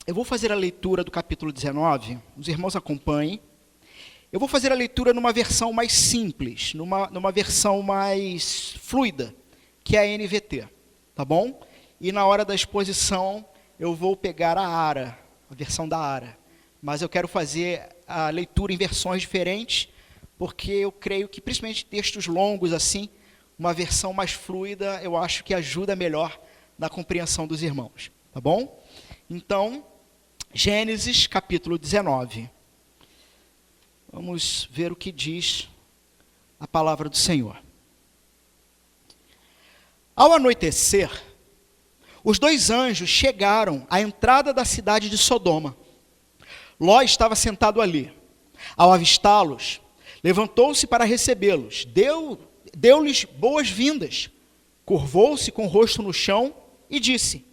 Eu vou fazer a leitura do capítulo 19, os irmãos acompanhem. Eu vou fazer a leitura numa versão mais simples, numa versão mais fluida, que é a NVT, tá bom? E na hora da exposição, eu vou pegar a versão da ARA. Mas eu quero fazer a leitura em versões diferentes, porque eu creio que, principalmente textos longos assim, uma versão mais fluida, eu acho que ajuda melhor na compreensão dos irmãos, tá bom? Então, Gênesis capítulo 19. Vamos ver o que diz a palavra do Senhor. Ao anoitecer, os dois anjos chegaram à entrada da cidade de Sodoma. Ló estava sentado ali. Ao avistá-los, levantou-se para recebê-los, deu-lhes boas-vindas, curvou-se com o rosto no chão e disse: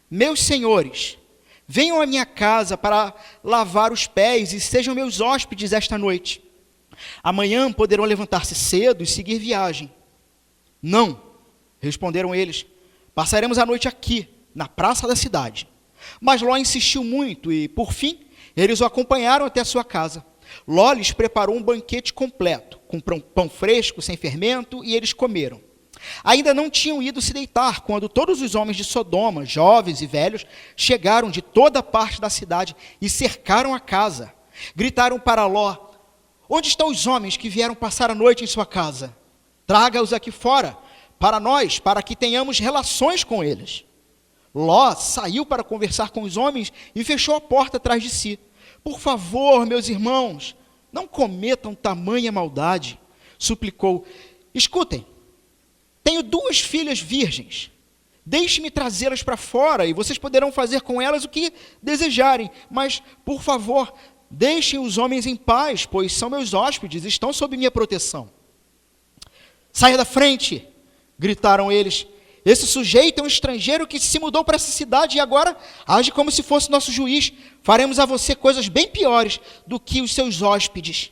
meus senhores, venham à minha casa para lavar os pés e sejam meus hóspedes esta noite. Amanhã poderão levantar-se cedo e seguir viagem. Não, responderam eles, passaremos a noite aqui, na praça da cidade. Mas Ló insistiu muito e, por fim, eles o acompanharam até a sua casa. Ló lhes preparou um banquete completo, com pão fresco, sem fermento, e eles comeram. Ainda não tinham ido se deitar, quando todos os homens de Sodoma, jovens e velhos, chegaram de toda parte da cidade e cercaram a casa. Gritaram para Ló: onde estão os homens que vieram passar a noite em sua casa? Traga-os aqui fora, para nós, para que tenhamos relações com eles. Ló saiu para conversar com os homens e fechou a porta atrás de si. Por favor, meus irmãos, não cometam tamanha maldade, suplicou. Escutem, tenho 2 filhas virgens. Deixe-me trazê-las para fora e vocês poderão fazer com elas o que desejarem. Mas, por favor, deixem os homens em paz, pois são meus hóspedes e estão sob minha proteção. Saia da frente, gritaram eles. Esse sujeito é um estrangeiro que se mudou para essa cidade e agora age como se fosse nosso juiz. Faremos a você coisas bem piores do que os seus hóspedes.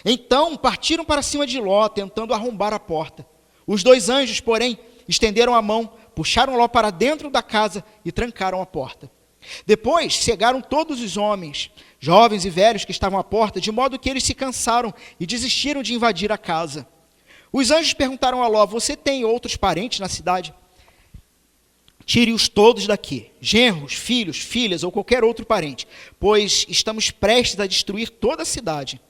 Então partiram para cima de Ló, tentando arrombar a porta. Os 2 anjos, porém, estenderam a mão, puxaram Ló para dentro da casa e trancaram a porta. Depois cegaram todos os homens, jovens e velhos que estavam à porta, de modo que eles se cansaram e desistiram de invadir a casa. Os anjos perguntaram a Ló: você tem outros parentes na cidade? Tire-os todos daqui, genros, filhos, filhas ou qualquer outro parente, pois estamos prestes a destruir toda a cidade.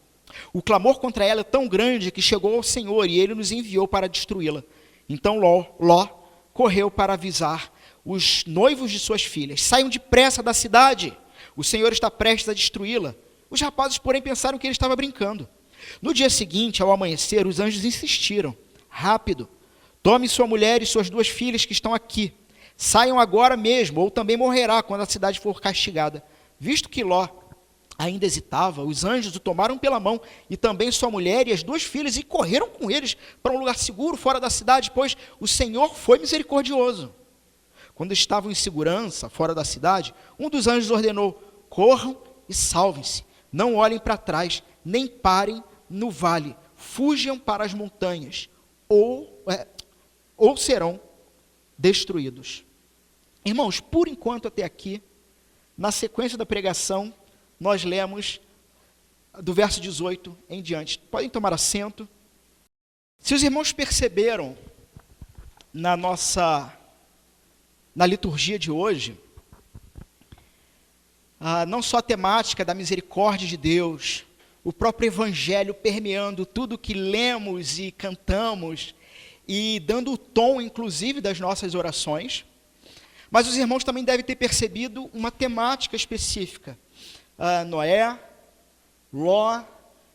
O clamor contra ela é tão grande que chegou ao Senhor e ele nos enviou para destruí-la. Então Ló correu para avisar os noivos de suas filhas: saiam depressa da cidade, o Senhor está prestes a destruí-la. Os rapazes, porém, pensaram que ele estava brincando. No dia seguinte, ao amanhecer, os anjos insistiram: rápido, tome sua mulher e suas 2 filhas que estão aqui. Saiam agora mesmo, ou também morrerá quando a cidade for castigada. Visto que Ló ainda hesitava, os anjos o tomaram pela mão, e também sua mulher e as 2 filhas, e correram com eles para um lugar seguro fora da cidade, pois o Senhor foi misericordioso. Quando estavam em segurança fora da cidade, um dos anjos ordenou: corram e salvem-se, não olhem para trás, nem parem no vale, fujam para as montanhas, ou serão destruídos. Irmãos, por enquanto até aqui, na sequência da pregação, nós lemos do verso 18 em diante. Podem tomar assento. Se os irmãos perceberam na liturgia de hoje, não só a temática da misericórdia de Deus, o próprio evangelho permeando tudo que lemos e cantamos e dando o tom, inclusive, das nossas orações, mas os irmãos também devem ter percebido uma temática específica. Noé, Ló,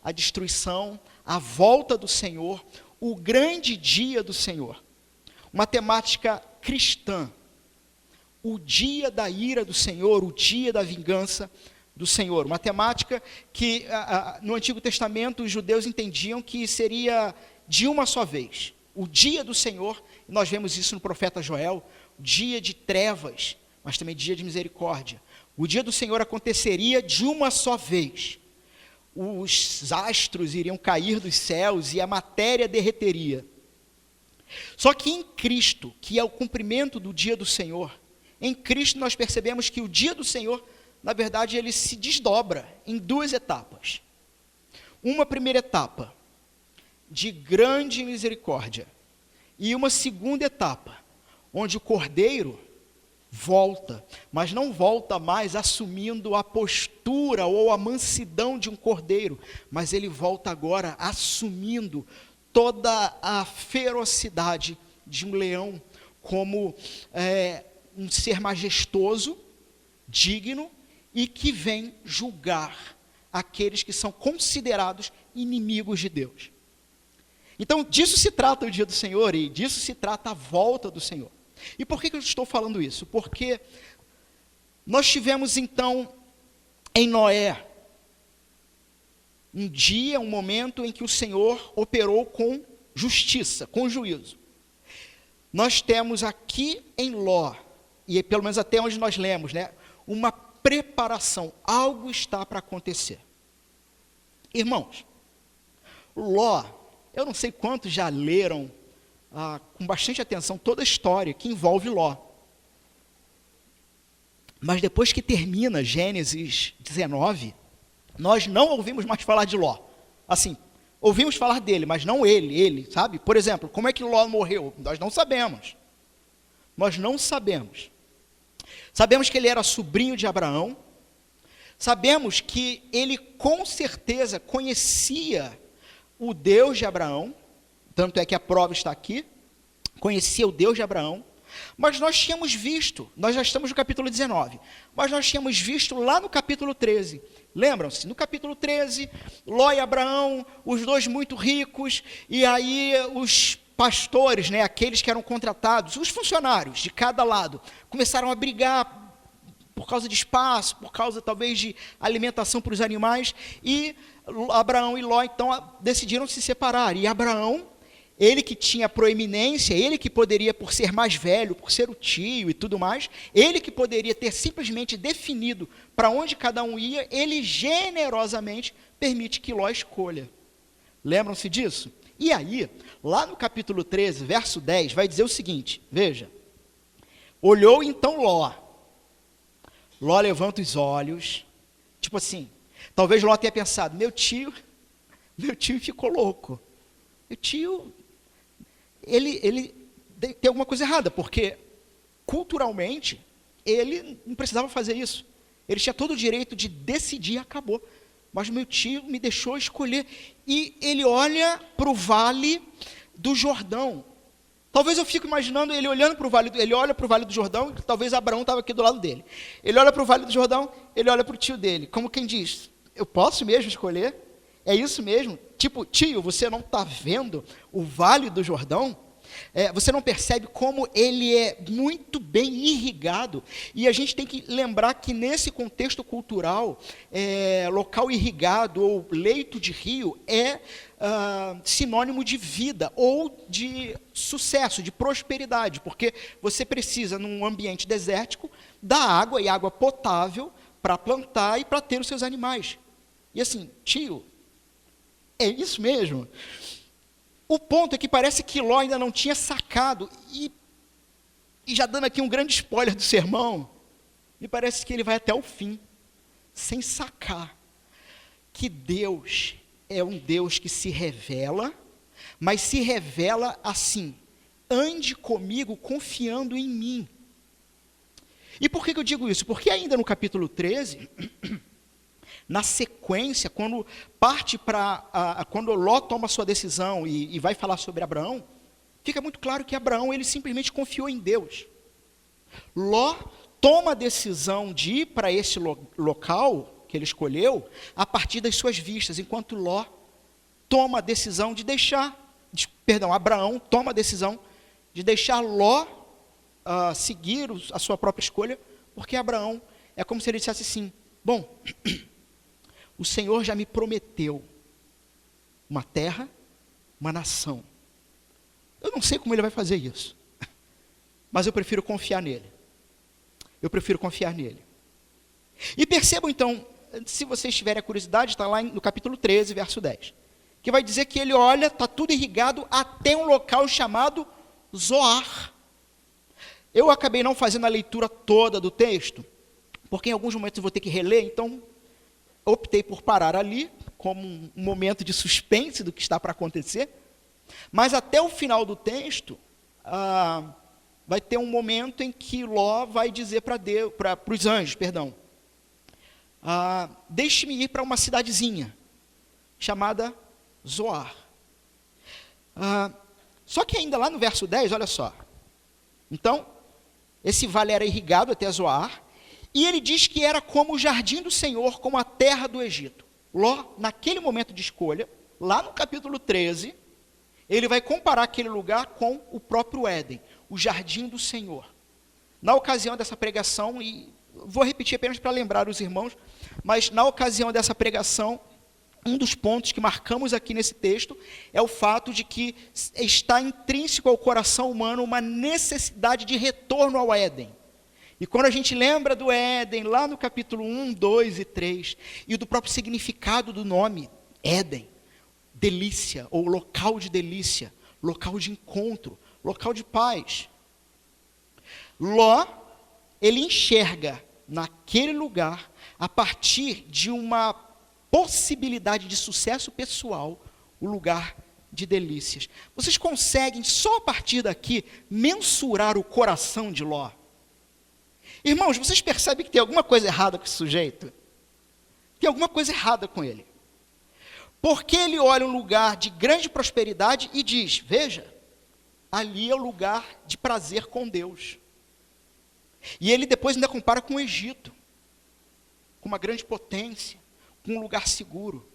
a destruição, a volta do Senhor, o grande dia do Senhor. Uma temática cristã, o dia da ira do Senhor, o dia da vingança do Senhor. Uma temática que no Antigo Testamento os judeus entendiam que seria de uma só vez. O dia do Senhor, nós vemos isso no profeta Joel, dia de trevas, mas também dia de misericórdia. O dia do Senhor aconteceria de uma só vez. Os astros iriam cair dos céus e a matéria derreteria. Só que em Cristo, que é o cumprimento do dia do Senhor, em Cristo nós percebemos que o dia do Senhor na verdade, ele se desdobra em duas etapas. Uma primeira etapa de grande misericórdia e uma segunda etapa, onde o cordeiro volta, mas não volta mais assumindo a postura ou a mansidão de um cordeiro, mas ele volta agora assumindo toda a ferocidade de um leão, como um ser majestoso, digno, e que vem julgar aqueles que são considerados inimigos de Deus. Então, disso se trata o dia do Senhor, e disso se trata a volta do Senhor. E por que eu estou falando isso? Porque nós tivemos então, em Noé, um dia, um momento em que o Senhor operou com justiça, com juízo. Nós temos aqui em Ló, e pelo menos até onde nós lemos, né, uma preparação, algo está para acontecer. Irmãos, Ló, eu não sei quantos já leram com bastante atenção toda a história que envolve Ló. Mas depois que termina Gênesis 19, nós não ouvimos mais falar de Ló. Assim, ouvimos falar dele, mas não ele, sabe? Por exemplo, como é que Ló morreu? Nós não sabemos. Nós não sabemos. Sabemos que ele era sobrinho de Abraão. Sabemos que ele com certeza conhecia o Deus de Abraão. Tanto é que a prova está aqui. Conhecia o Deus de Abraão. Mas nós tínhamos visto, nós já estamos no capítulo 19, mas nós tínhamos visto lá no capítulo 13, lembram-se? No capítulo 13, Ló e Abraão, os dois muito ricos, e aí os pastores, né, aqueles que eram contratados, os funcionários de cada lado, começaram a brigar por causa de espaço, por causa talvez de alimentação para os animais, e Abraão e Ló então decidiram se separar, e Abraão, ele que tinha proeminência, ele que poderia, por ser mais velho, por ser o tio e tudo mais, ele que poderia ter simplesmente definido para onde cada um ia, ele generosamente permite que Ló escolha. Lembram-se disso? E aí, lá no capítulo 13, verso 10, vai dizer o seguinte, veja. Olhou então Ló. Ló levanta os olhos, tipo assim, talvez Ló tenha pensado, meu tio ficou louco. Meu tio... Ele tem alguma coisa errada, porque culturalmente ele não precisava fazer isso. Ele tinha todo o direito de decidir e acabou. Mas meu tio me deixou escolher. E ele olha para o vale do Jordão. Talvez eu fique imaginando ele olhando para o vale, ele olha para o vale do Jordão, e talvez Abraão estava aqui do lado dele. Ele olha para o vale do Jordão, ele olha para o tio dele. Como quem diz, eu posso mesmo escolher? É isso mesmo? Tipo, tio, você não está vendo o Vale do Jordão? Você não percebe como ele é muito bem irrigado? E a gente tem que lembrar que nesse contexto cultural, local irrigado ou leito de rio é sinônimo de vida ou de sucesso, de prosperidade, porque você precisa, num ambiente desértico, da água e água potável para plantar e para ter os seus animais. E assim, tio, é isso mesmo. O ponto é que parece que Ló ainda não tinha sacado, e já dando aqui um grande spoiler do sermão, me parece que ele vai até o fim, sem sacar, que Deus é um Deus que se revela, mas se revela assim, ande comigo confiando em mim. E por que eu digo isso? Porque ainda no capítulo 13... na sequência, quando parte quando Ló toma sua decisão e vai falar sobre Abraão, fica muito claro que Abraão, ele simplesmente confiou em Deus. Ló toma a decisão de ir para esse local que ele escolheu, a partir das suas vistas, enquanto Abraão toma a decisão de deixar Ló seguir a sua própria escolha, porque Abraão é como se ele dissesse assim, bom... O Senhor já me prometeu uma terra, uma nação. Eu não sei como ele vai fazer isso, mas eu prefiro confiar nele. E percebam então, se vocês tiverem a curiosidade, está lá no capítulo 13, verso 10, que vai dizer que ele olha, está tudo irrigado até um local chamado Zoar. Eu acabei não fazendo a leitura toda do texto, porque em alguns momentos eu vou ter que reler, então optei por parar ali, como um momento de suspense do que está para acontecer. Mas até o final do texto, vai ter um momento em que Ló vai dizer para os anjos, deixe-me ir para uma cidadezinha, chamada Zoar. Só que ainda lá no verso 10, olha só. Então, esse vale era irrigado até Zoar, e ele diz que era como o jardim do Senhor, como a terra do Egito. Ló, naquele momento de escolha, lá no capítulo 13, ele vai comparar aquele lugar com o próprio Éden, o jardim do Senhor. Na ocasião dessa pregação, e vou repetir apenas para lembrar os irmãos, mas na ocasião dessa pregação, um dos pontos que marcamos aqui nesse texto é o fato de que está intrínseco ao coração humano uma necessidade de retorno ao Éden. E quando a gente lembra do Éden, lá no capítulo 1, 2 e 3, e do próprio significado do nome, Éden, delícia, ou local de delícia, local de encontro, local de paz. Ló, ele enxerga naquele lugar, a partir de uma possibilidade de sucesso pessoal, o lugar de delícias. Vocês conseguem, só a partir daqui, mensurar o coração de Ló? Irmãos, vocês percebem que tem alguma coisa errada com esse sujeito? Tem alguma coisa errada com ele. Porque ele olha um lugar de grande prosperidade e diz, veja, ali é o lugar de prazer com Deus. E ele depois ainda compara com o Egito, com uma grande potência, com um lugar seguro.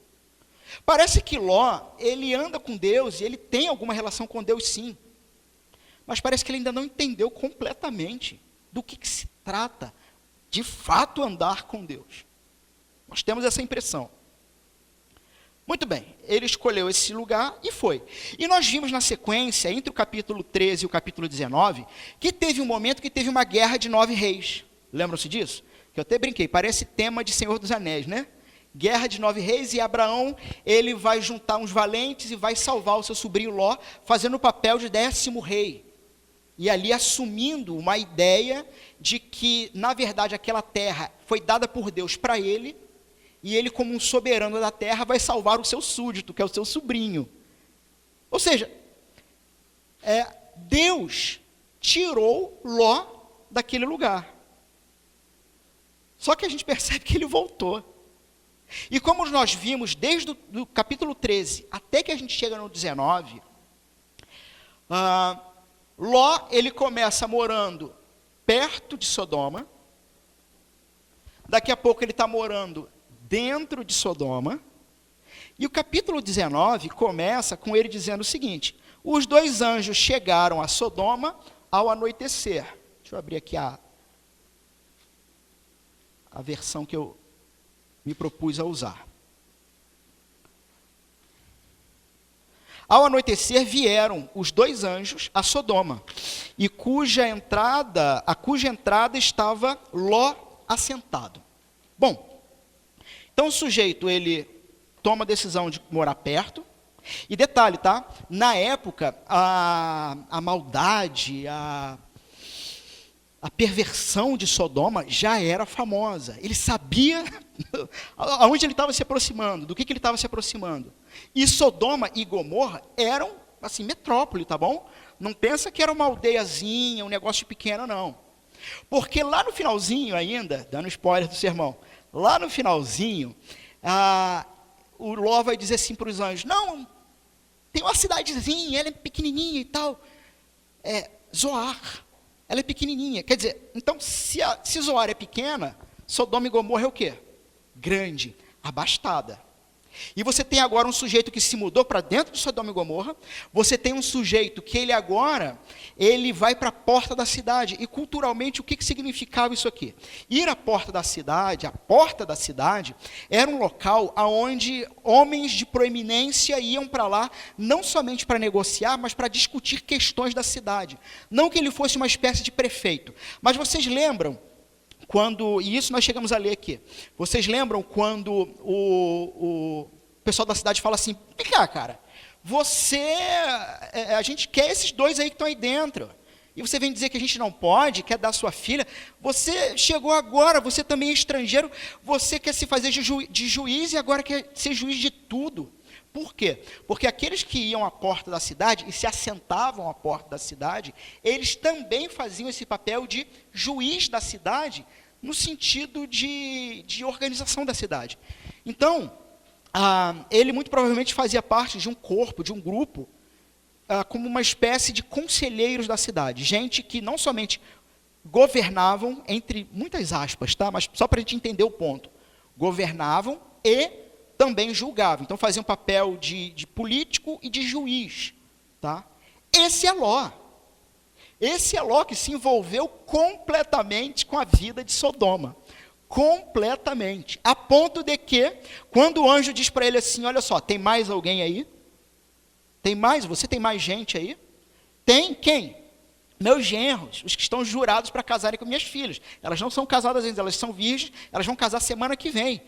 Parece que Ló, ele anda com Deus e ele tem alguma relação com Deus sim. Mas parece que ele ainda não entendeu completamente do que se trata de fato andar com Deus. Nós temos essa impressão. Muito bem, ele escolheu esse lugar e foi. E nós vimos na sequência, entre o capítulo 13 e o capítulo 19, que teve um momento que teve uma guerra de 9 reis. Lembram-se disso? Que eu até brinquei, parece tema de Senhor dos Anéis, né? Guerra de 9 reis, e Abraão, ele vai juntar uns valentes e vai salvar o seu sobrinho Ló, fazendo o papel de 10º rei. E ali assumindo uma ideia de que, na verdade, aquela terra foi dada por Deus para ele, e ele, como um soberano da terra, vai salvar o seu súdito, que é o seu sobrinho. Ou seja, Deus tirou Ló daquele lugar. Só que a gente percebe que ele voltou. E como nós vimos desde o capítulo 13 até que a gente chega no 19, Ló, ele começa morando perto de Sodoma, daqui a pouco ele está morando dentro de Sodoma, e o capítulo 19 começa com ele dizendo o seguinte, os 2 anjos chegaram a Sodoma ao anoitecer. Deixa eu abrir aqui a versão que eu me propus a usar. Ao anoitecer vieram os 2 anjos a Sodoma, e a cuja entrada estava Ló assentado. Bom, então o sujeito, ele toma a decisão de morar perto, e detalhe, tá? Na época, a maldade, a perversão de Sodoma já era famosa. Ele sabia aonde ele estava se aproximando, do que ele estava se aproximando. E Sodoma e Gomorra eram, assim, metrópole, tá bom? Não pensa que era uma aldeiazinha, um negócio pequeno, não. Porque lá no finalzinho ainda, dando spoiler do sermão, lá no finalzinho, o Ló vai dizer assim para os anjos, não, tem uma cidadezinha, ela é pequenininha e tal, Zoar, ela é pequenininha. Quer dizer, então, se Zoar é pequena, Sodoma e Gomorra é o quê? Grande, abastada. E você tem agora um sujeito que se mudou para dentro de Sodoma e Gomorra, você tem um sujeito que ele vai para a porta da cidade, e culturalmente o que significava isso aqui? Ir à porta da cidade, a porta da cidade, era um local onde homens de proeminência iam para lá, não somente para negociar, mas para discutir questões da cidade. Não que ele fosse uma espécie de prefeito, mas vocês lembram, e isso nós chegamos a ler aqui, vocês lembram quando o pessoal da cidade fala assim, vem cá, cara, a gente quer esses 2 aí que estão aí dentro, e você vem dizer que a gente não pode, quer dar sua filha, você chegou agora, você também é estrangeiro, você quer se fazer de juiz e agora quer ser juiz de tudo. Por quê? Porque aqueles que iam à porta da cidade e se assentavam à porta da cidade, eles também faziam esse papel de juiz da cidade, no sentido de organização da cidade. Então, ele muito provavelmente fazia parte de um corpo, de um grupo, como uma espécie de conselheiros da cidade, gente que não somente governavam, entre muitas aspas, tá? Mas só para a gente entender o ponto, governavam e também julgavam, então faziam papel de político e de juiz. Tá? Esse é Ló que se envolveu completamente com a vida de Sodoma, completamente, a ponto de que, quando o anjo diz para ele assim, olha só, tem mais alguém aí? Você tem mais gente aí? Tem, quem? Meus genros, os que estão jurados para casarem com minhas filhas. Elas não são casadas ainda, elas são virgens, elas vão casar semana que vem.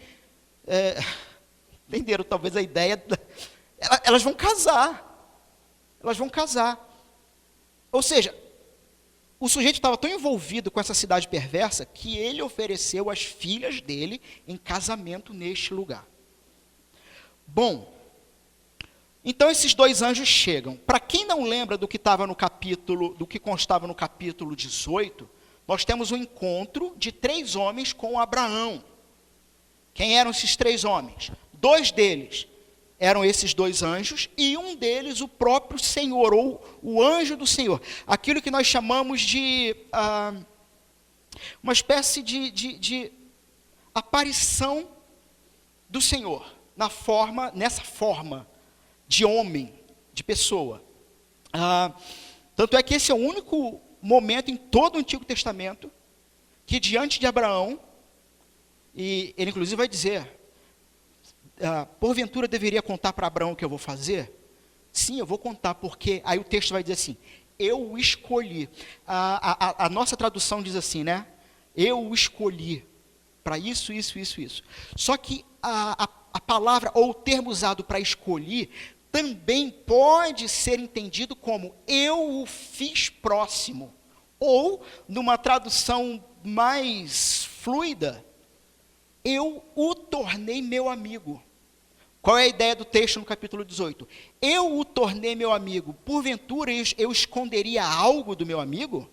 Entenderam talvez a ideia? Elas vão casar. Ou seja, o sujeito estava tão envolvido com essa cidade perversa que ele ofereceu as filhas dele em casamento neste lugar. Bom, então esses dois anjos chegam. Para quem não lembra do que constava no capítulo 18, nós temos um encontro de 3 homens com Abraão. Quem eram esses 3 homens? 2 deles eram esses 2 anjos, e um deles o próprio Senhor, ou o anjo do Senhor. Aquilo que nós chamamos de uma espécie de aparição do Senhor, nessa forma de homem, de pessoa. Tanto é que esse é o único momento em todo o Antigo Testamento que diante de Abraão, e ele inclusive vai dizer, porventura deveria contar para Abraão o que eu vou fazer? Sim, eu vou contar, porque aí o texto vai dizer assim, eu o escolhi. A nossa tradução diz assim, né? Eu o escolhi para isso. Só que a palavra ou o termo usado para escolher também pode ser entendido como eu o fiz próximo, ou numa tradução mais fluida, eu o tornei meu amigo. Qual é a ideia do texto no capítulo 18? Eu o tornei meu amigo, porventura eu esconderia algo do meu amigo?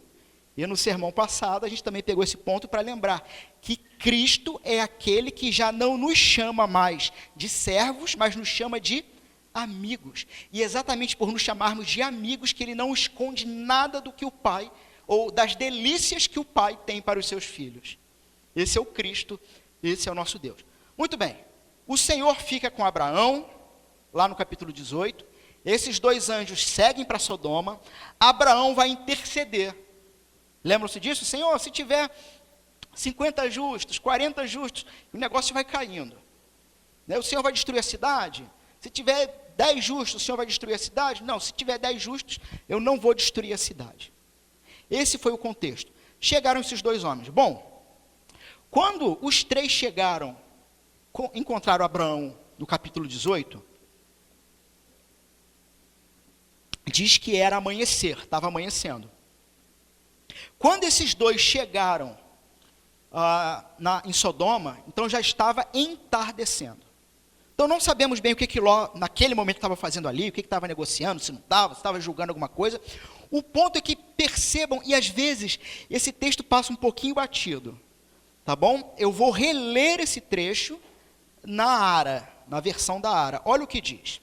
E no sermão passado a gente também pegou esse ponto para lembrar que Cristo é aquele que já não nos chama mais de servos, mas nos chama de amigos. E exatamente por nos chamarmos de amigos que ele não esconde nada do que o Pai, ou das delícias que o Pai tem para os seus filhos. Esse é o Cristo, esse é o nosso Deus. Muito bem, o Senhor fica com Abraão, lá no capítulo 18, esses 2 anjos seguem para Sodoma, Abraão vai interceder. Lembram-se disso? Senhor, se tiver 50 justos, 40 justos, o negócio vai caindo. O Senhor vai destruir a cidade? Se tiver 10 justos, o Senhor vai destruir a cidade? Não, se tiver 10 justos, eu não vou destruir a cidade. Esse foi o contexto. Chegaram esses 2 homens. Bom, quando os 3 chegaram, encontraram Abraão no capítulo 18, diz que era amanhecer, estava amanhecendo. Quando esses 2 chegaram em Sodoma, então já estava entardecendo. Então não sabemos bem o que Ló naquele momento estava fazendo ali, o que estava negociando, se não estava, se estava julgando alguma coisa. O ponto é que percebam, e às vezes esse texto passa um pouquinho batido, tá bom? Eu vou reler esse trecho na versão da Ara. Olha o que diz.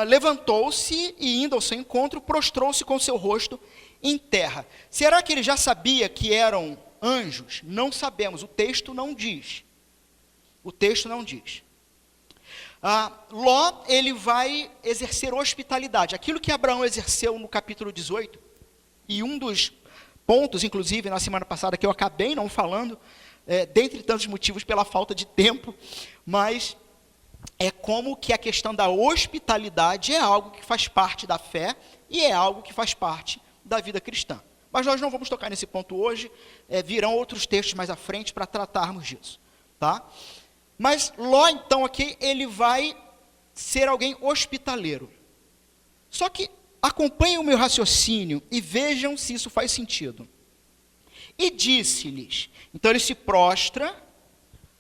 Levantou-se e indo ao seu encontro, prostrou-se com seu rosto em terra. Será que ele já sabia que eram anjos? Não sabemos, o texto não diz. Ló, ele vai exercer hospitalidade. Aquilo que Abraão exerceu no capítulo 18, e um dos pontos, inclusive, na semana passada, que eu acabei não falando, dentre tantos motivos pela falta de tempo, mas é como que a questão da hospitalidade é algo que faz parte da fé e é algo que faz parte da vida cristã. Mas nós não vamos tocar nesse ponto hoje, virão outros textos mais à frente para tratarmos disso, tá? Mas Ló, então, aqui, ele vai ser alguém hospitaleiro. Só que acompanhem o meu raciocínio e vejam se isso faz sentido. E disse-lhes, então ele se prostra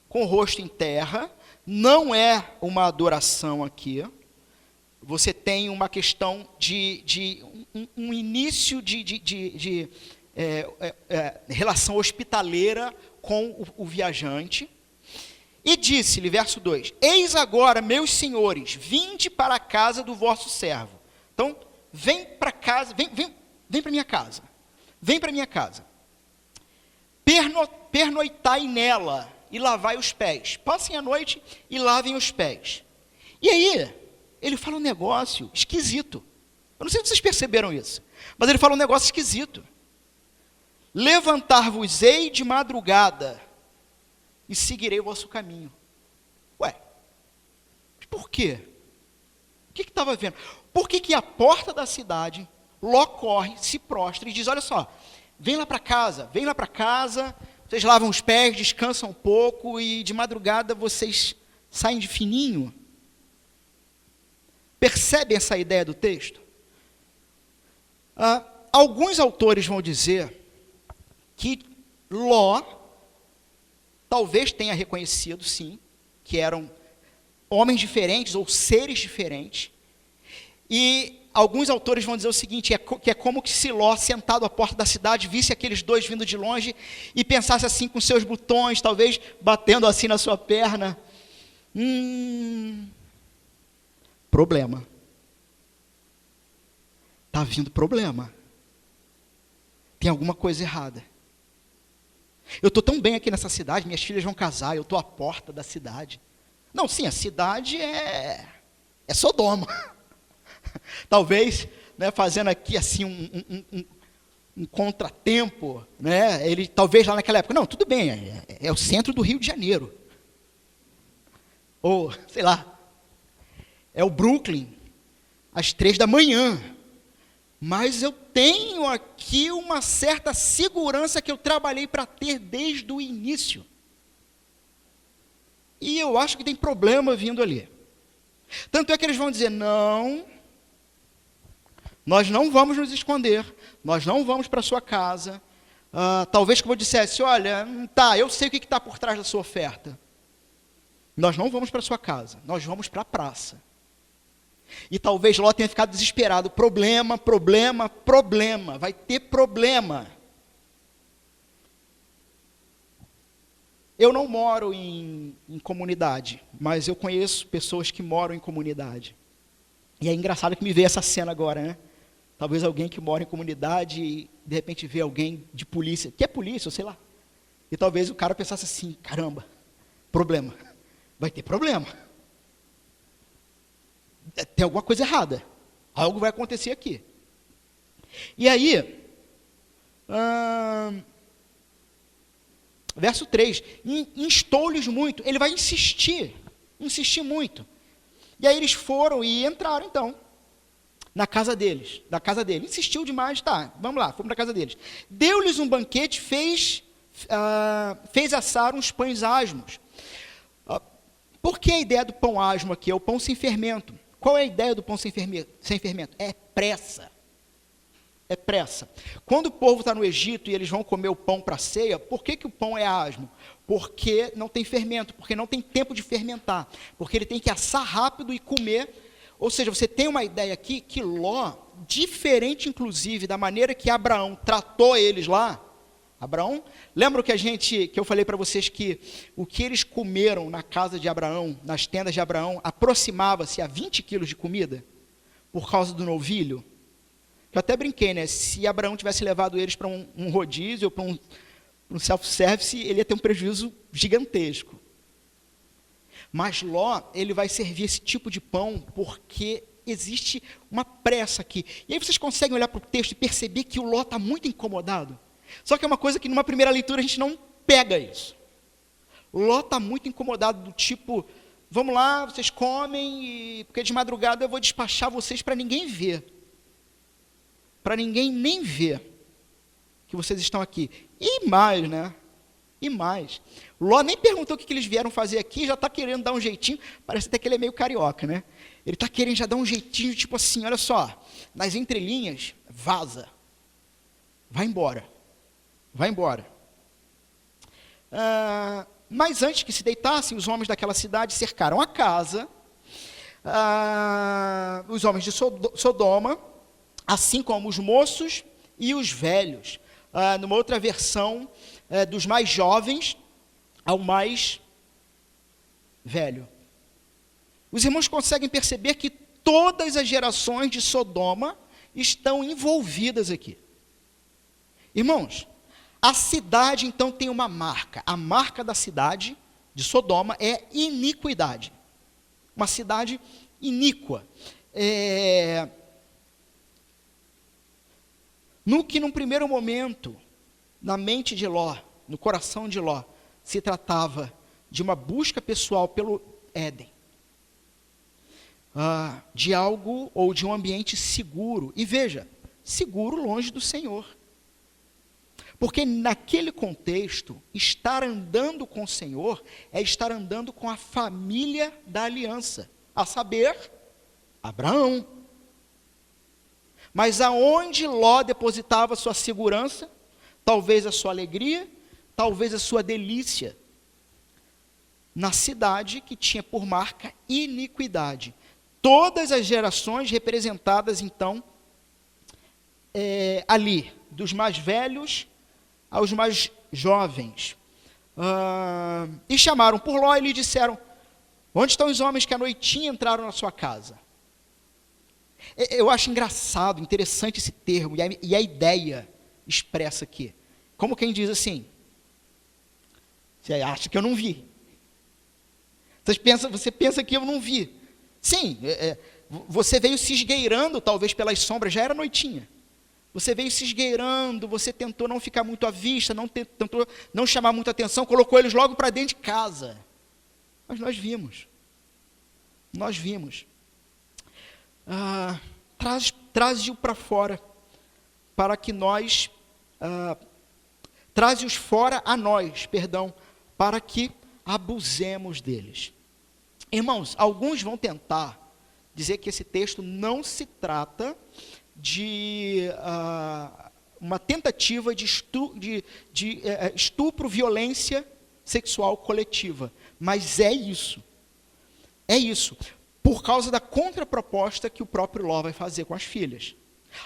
com o rosto em terra, não é uma adoração aqui, você tem uma questão de um início de relação hospitaleira com o viajante. E disse-lhe, verso 2, eis agora, meus senhores, vinde para a casa do vosso servo. Então, vem para casa, vem para minha casa, vem para minha casa. Pernoitai nela e lavai os pés. Passem a noite e lavem os pés. E aí, ele fala um negócio esquisito. Eu não sei se vocês perceberam isso, mas ele fala um negócio esquisito. Levantar-vos-ei de madrugada e seguirei o vosso caminho. Ué, por quê? O que estava vendo? Por que a porta da cidade, Ló corre, se prostra e diz, olha só, vem lá para casa, vocês lavam os pés, descansam um pouco e de madrugada vocês saem de fininho? Percebem essa ideia do texto? Alguns autores vão dizer que Ló talvez tenha reconhecido, sim, que eram homens diferentes ou seres diferentes. E alguns autores vão dizer o seguinte, que é como que se Ló, sentado à porta da cidade, visse aqueles dois vindo de longe e pensasse assim com seus botões, talvez batendo assim na sua perna. Problema. Está vindo problema. Tem alguma coisa errada. Eu estou tão bem aqui nessa cidade, minhas filhas vão casar, eu estou à porta da cidade. Não, sim, a cidade é Sodoma. Talvez, né, fazendo aqui assim um contratempo, né, ele talvez lá naquela época, não, tudo bem, é o centro do Rio de Janeiro. Ou, sei lá, é o Brooklyn, às 3 da manhã. Mas eu tenho aqui uma certa segurança que eu trabalhei para ter desde o início. E eu acho que tem problema vindo ali. Tanto é que eles vão dizer, não, nós não vamos nos esconder, nós não vamos para a sua casa. Talvez como eu dissesse, olha, tá, eu sei o que está por trás da sua oferta. Nós não vamos para a sua casa, nós vamos para a praça. E talvez Ló tenha ficado desesperado. Problema, vai ter problema. Eu não moro em comunidade, mas eu conheço pessoas que moram em comunidade. E é engraçado que me veio essa cena agora, né? Talvez alguém que mora em comunidade e de repente vê alguém de polícia, que é polícia, ou sei lá. E talvez o cara pensasse assim, caramba, problema, vai ter problema. Tem alguma coisa errada. Algo vai acontecer aqui. E aí, verso 3, instou-lhes muito. Ele vai insistir muito. E aí eles foram e entraram, então, na casa deles. Insistiu demais, tá, vamos lá, fomos na casa deles. Deu-lhes um banquete, fez assar uns pães asmos. Por que a ideia do pão asmo aqui? É o pão sem fermento. Qual é a ideia do pão sem fermento? É pressa. É pressa. Quando o povo está no Egito e eles vão comer o pão para a ceia, por que o pão é asmo? Porque não tem fermento, porque não tem tempo de fermentar, porque ele tem que assar rápido e comer. Ou seja, você tem uma ideia aqui que Ló, diferente inclusive da maneira que Abraão tratou eles lá, Abraão, lembra que eu falei para vocês que o que eles comeram na casa de Abraão, nas tendas de Abraão, aproximava-se a 20 quilos de comida, por causa do novilho? Eu até brinquei, né? Se Abraão tivesse levado eles para um rodízio, ou para um self-service, ele ia ter um prejuízo gigantesco. Mas Ló, ele vai servir esse tipo de pão, porque existe uma pressa aqui. E aí vocês conseguem olhar para o texto e perceber que o Ló está muito incomodado. Só que é uma coisa que numa primeira leitura a gente não pega isso. Ló está muito incomodado, do tipo, vamos lá, vocês comem, porque de madrugada eu vou despachar vocês para ninguém ver. Para ninguém nem ver que vocês estão aqui. E mais, né? E mais. Ló nem perguntou o que eles vieram fazer aqui, já está querendo dar um jeitinho, parece até que ele é meio carioca, né? Ele está querendo já dar um jeitinho, tipo assim, olha só, nas entrelinhas, vaza. Vai embora. Vai embora. Mas antes que se deitassem, os homens daquela cidade cercaram a casa. Os homens de Sodoma, assim como os moços e os velhos. Numa outra versão, dos mais jovens ao mais velho. Os irmãos conseguem perceber que todas as gerações de Sodoma estão envolvidas aqui. Irmãos, a cidade então tem uma marca. A marca da cidade de Sodoma é iniquidade. Uma cidade iníqua. No que num primeiro momento, na mente de Ló, no coração de Ló, se tratava de uma busca pessoal pelo Éden. De algo ou de um ambiente seguro. E veja, seguro longe do Senhor. Porque naquele contexto, estar andando com o Senhor é estar andando com a família da aliança, a saber, Abraão. Mas aonde Ló depositava sua segurança, talvez a sua alegria, talvez a sua delícia, na cidade que tinha por marca iniquidade. Todas as gerações representadas, então, ali, dos mais velhos aos mais jovens. E chamaram por Ló e lhe disseram: onde estão os homens que à noitinha entraram na sua casa? Eu acho engraçado, interessante esse termo, e a ideia expressa aqui. Como quem diz assim: você acha que eu não vi? Você pensa que eu não vi? Sim, você veio se esgueirando, talvez pelas sombras, já era noitinha. Você veio se esgueirando, você tentou não ficar muito à vista, tentou não chamar muita atenção, colocou eles logo para dentro de casa. Mas nós vimos. Traze-o para fora, para que nós, traze-os fora a nós, para que abusemos deles. Irmãos, alguns vão tentar dizer que esse texto não se trata de uma tentativa de estupro, violência sexual coletiva. Mas é isso. Por causa da contraproposta que o próprio Ló vai fazer com as filhas.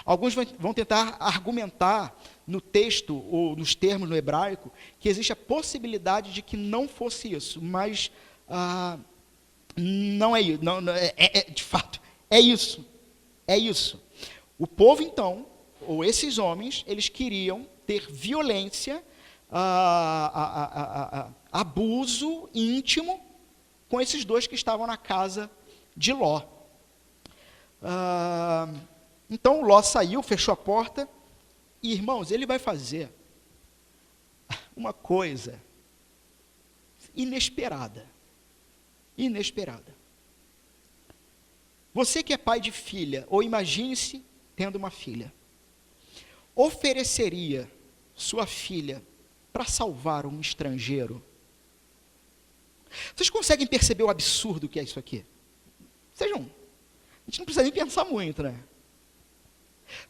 Alguns vão tentar argumentar no texto, ou nos termos no hebraico, que existe a possibilidade de que não fosse isso, mas não é isso, de fato, é isso. O povo, então, ou esses homens, eles queriam ter violência, abuso íntimo com esses dois que estavam na casa de Ló. Então Ló saiu, fechou a porta, e irmãos, ele vai fazer uma coisa inesperada. Você que é pai de filha, ou imagine-se tendo uma filha, ofereceria sua filha para salvar um estrangeiro? Vocês conseguem perceber o absurdo que é isso aqui? A gente não precisa nem pensar muito, né?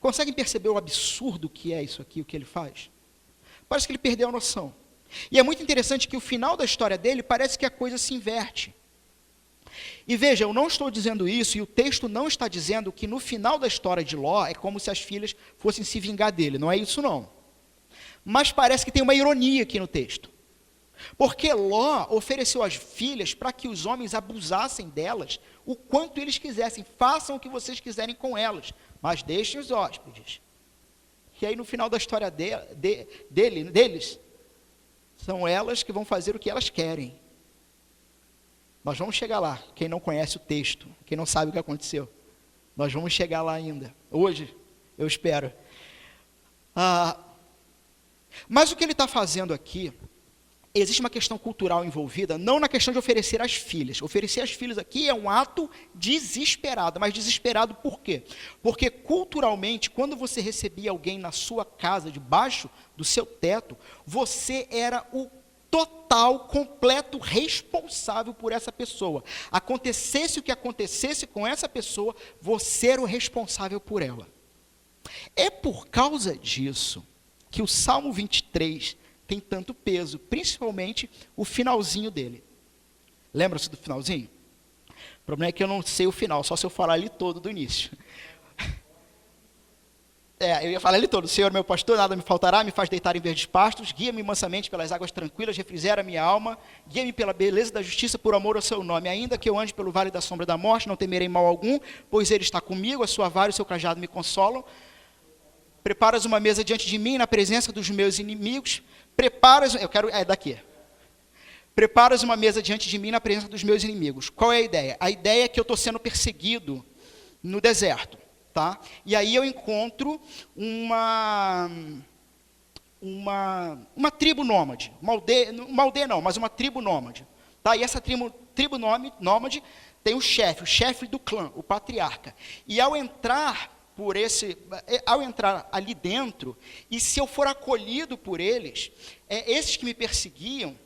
Conseguem perceber o absurdo que é isso aqui, o que ele faz? Parece que ele perdeu a noção. E é muito interessante que o final da história dele parece que a coisa se inverte. E veja, eu não estou dizendo isso, e o texto não está dizendo que no final da história de Ló é como se as filhas fossem se vingar dele. Não é isso, não. Mas parece que tem uma ironia aqui no texto. Porque Ló ofereceu as filhas para que os homens abusassem delas o quanto eles quisessem. Façam o que vocês quiserem com elas, mas deixem os hóspedes. E aí no final da história deles, são elas que vão fazer o que elas querem. Nós vamos chegar lá, quem não conhece o texto, quem não sabe o que aconteceu. Nós vamos chegar lá ainda. Hoje, eu espero. Mas o que ele está fazendo aqui, existe uma questão cultural envolvida, não na questão de oferecer as filhas. Oferecer as filhas aqui é um ato desesperado. Mas desesperado por quê? Porque culturalmente, quando você recebia alguém na sua casa, debaixo do seu teto, você era o total, completo responsável por essa pessoa. Acontecesse o que acontecesse com essa pessoa, você era o responsável por ela. É por causa disso que o Salmo 23 tem tanto peso, principalmente o finalzinho dele. Lembra-se do finalzinho? O problema é que eu não sei o final, só se eu falar ele todo do início. Eu ia falar ele todo. Senhor, meu pastor, nada me faltará, me faz deitar em verdes pastos, guia-me mansamente pelas águas tranquilas, refrigera minha alma, guia-me pela beleza da justiça por amor ao seu nome. Ainda que eu ande pelo vale da sombra da morte, não temerei mal algum, pois ele está comigo, a sua vara e o seu cajado me consolam. Preparas uma mesa diante de mim, na presença dos meus inimigos. Preparas uma mesa diante de mim, na presença dos meus inimigos. Qual é a ideia? A ideia é que eu estou sendo perseguido no deserto. Tá? E aí eu encontro uma tribo nômade, uma aldeia não, mas uma tribo nômade. Tá? E essa tribo nômade tem o chefe do clã, o patriarca. E ao entrar ali dentro, e se eu for acolhido por eles, esses que me perseguiam,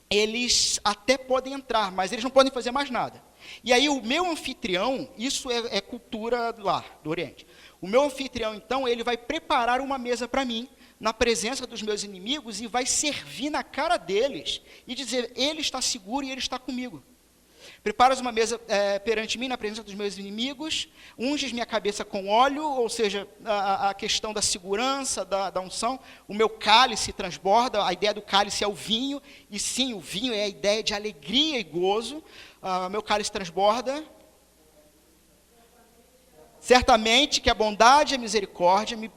eles até podem entrar, mas eles não podem fazer mais nada. E aí o meu anfitrião, isso é cultura lá, do Oriente. O meu anfitrião, então, ele vai preparar uma mesa para mim, na presença dos meus inimigos, e vai servir na cara deles, e dizer, ele está seguro e ele está comigo. Preparas uma mesa perante mim, na presença dos meus inimigos, unges minha cabeça com óleo, ou seja, a questão da segurança, da unção. O meu cálice transborda, a ideia do cálice é o vinho, e sim, o vinho é a ideia de alegria e gozo. Meu cálice transborda. Certamente que a bondade e a misericórdia me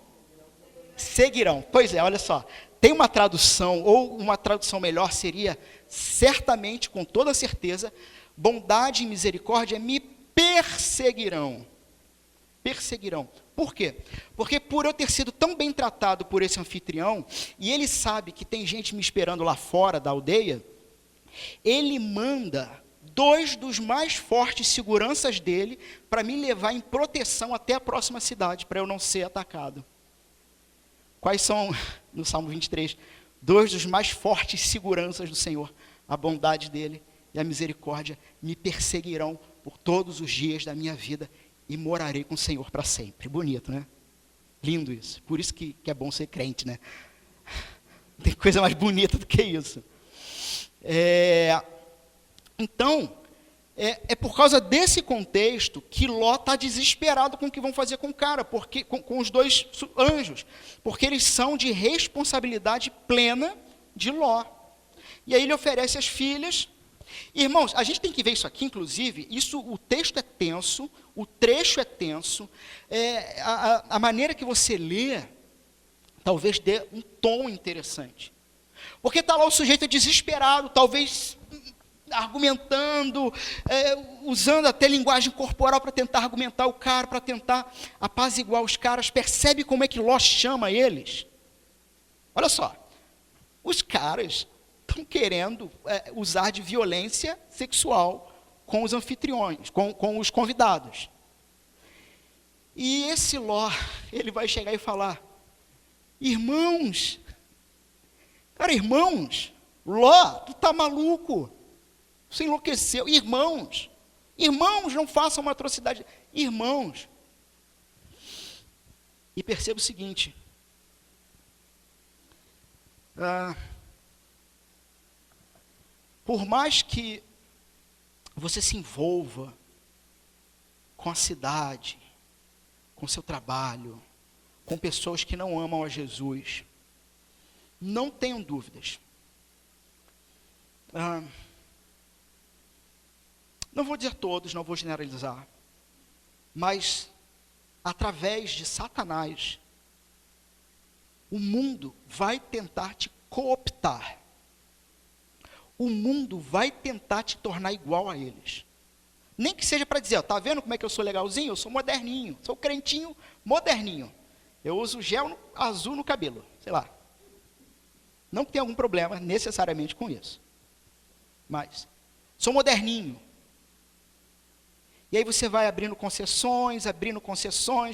seguirão. Pois é, olha só, tem uma tradução, ou uma tradução melhor seria, certamente, com toda certeza, bondade e misericórdia me perseguirão. Perseguirão. Por quê? Porque por eu ter sido tão bem tratado por esse anfitrião, e ele sabe que tem gente me esperando lá fora da aldeia, ele manda 2 dos mais fortes seguranças dele para me levar em proteção até a próxima cidade, para eu não ser atacado. Quais são, no Salmo 23, 2 dos mais fortes seguranças do Senhor? A bondade dele e a misericórdia me perseguirão por todos os dias da minha vida e morarei com o Senhor para sempre. Bonito, né? Lindo isso. Por isso que é bom ser crente, né? Não tem coisa mais bonita do que isso. Então, é por causa desse contexto que Ló está desesperado com o que vão fazer com o cara, porque, com os 2 anjos, porque eles são de responsabilidade plena de Ló. E aí ele oferece as filhas. Irmãos, a gente tem que ver isso aqui, inclusive, o texto é tenso, o trecho é tenso, a maneira que você lê, talvez dê um tom interessante. Porque está lá o sujeito desesperado, talvez argumentando, usando até linguagem corporal para tentar argumentar o cara, para tentar apaziguar os caras. Percebe como é que Ló chama eles? Olha só, os caras estão querendo usar de violência sexual com os anfitriões, com os convidados. E esse Ló, ele vai chegar e falar, irmãos, Ló, tu tá maluco, você enlouqueceu, irmãos, não façam uma atrocidade, irmãos. E perceba o seguinte, por mais que você se envolva com a cidade, com o seu trabalho, com pessoas que não amam a Jesus, não tenham dúvidas. Não vou dizer todos, não vou generalizar, mas através de Satanás, o mundo vai tentar te cooptar. O mundo vai tentar te tornar igual a eles. Nem que seja para dizer, tá vendo como é que eu sou legalzinho? Eu sou moderninho, sou crentinho moderninho. Eu uso gel azul no cabelo, sei lá. Não tem algum problema necessariamente com isso. Mas, sou moderninho. E aí você vai abrindo concessões,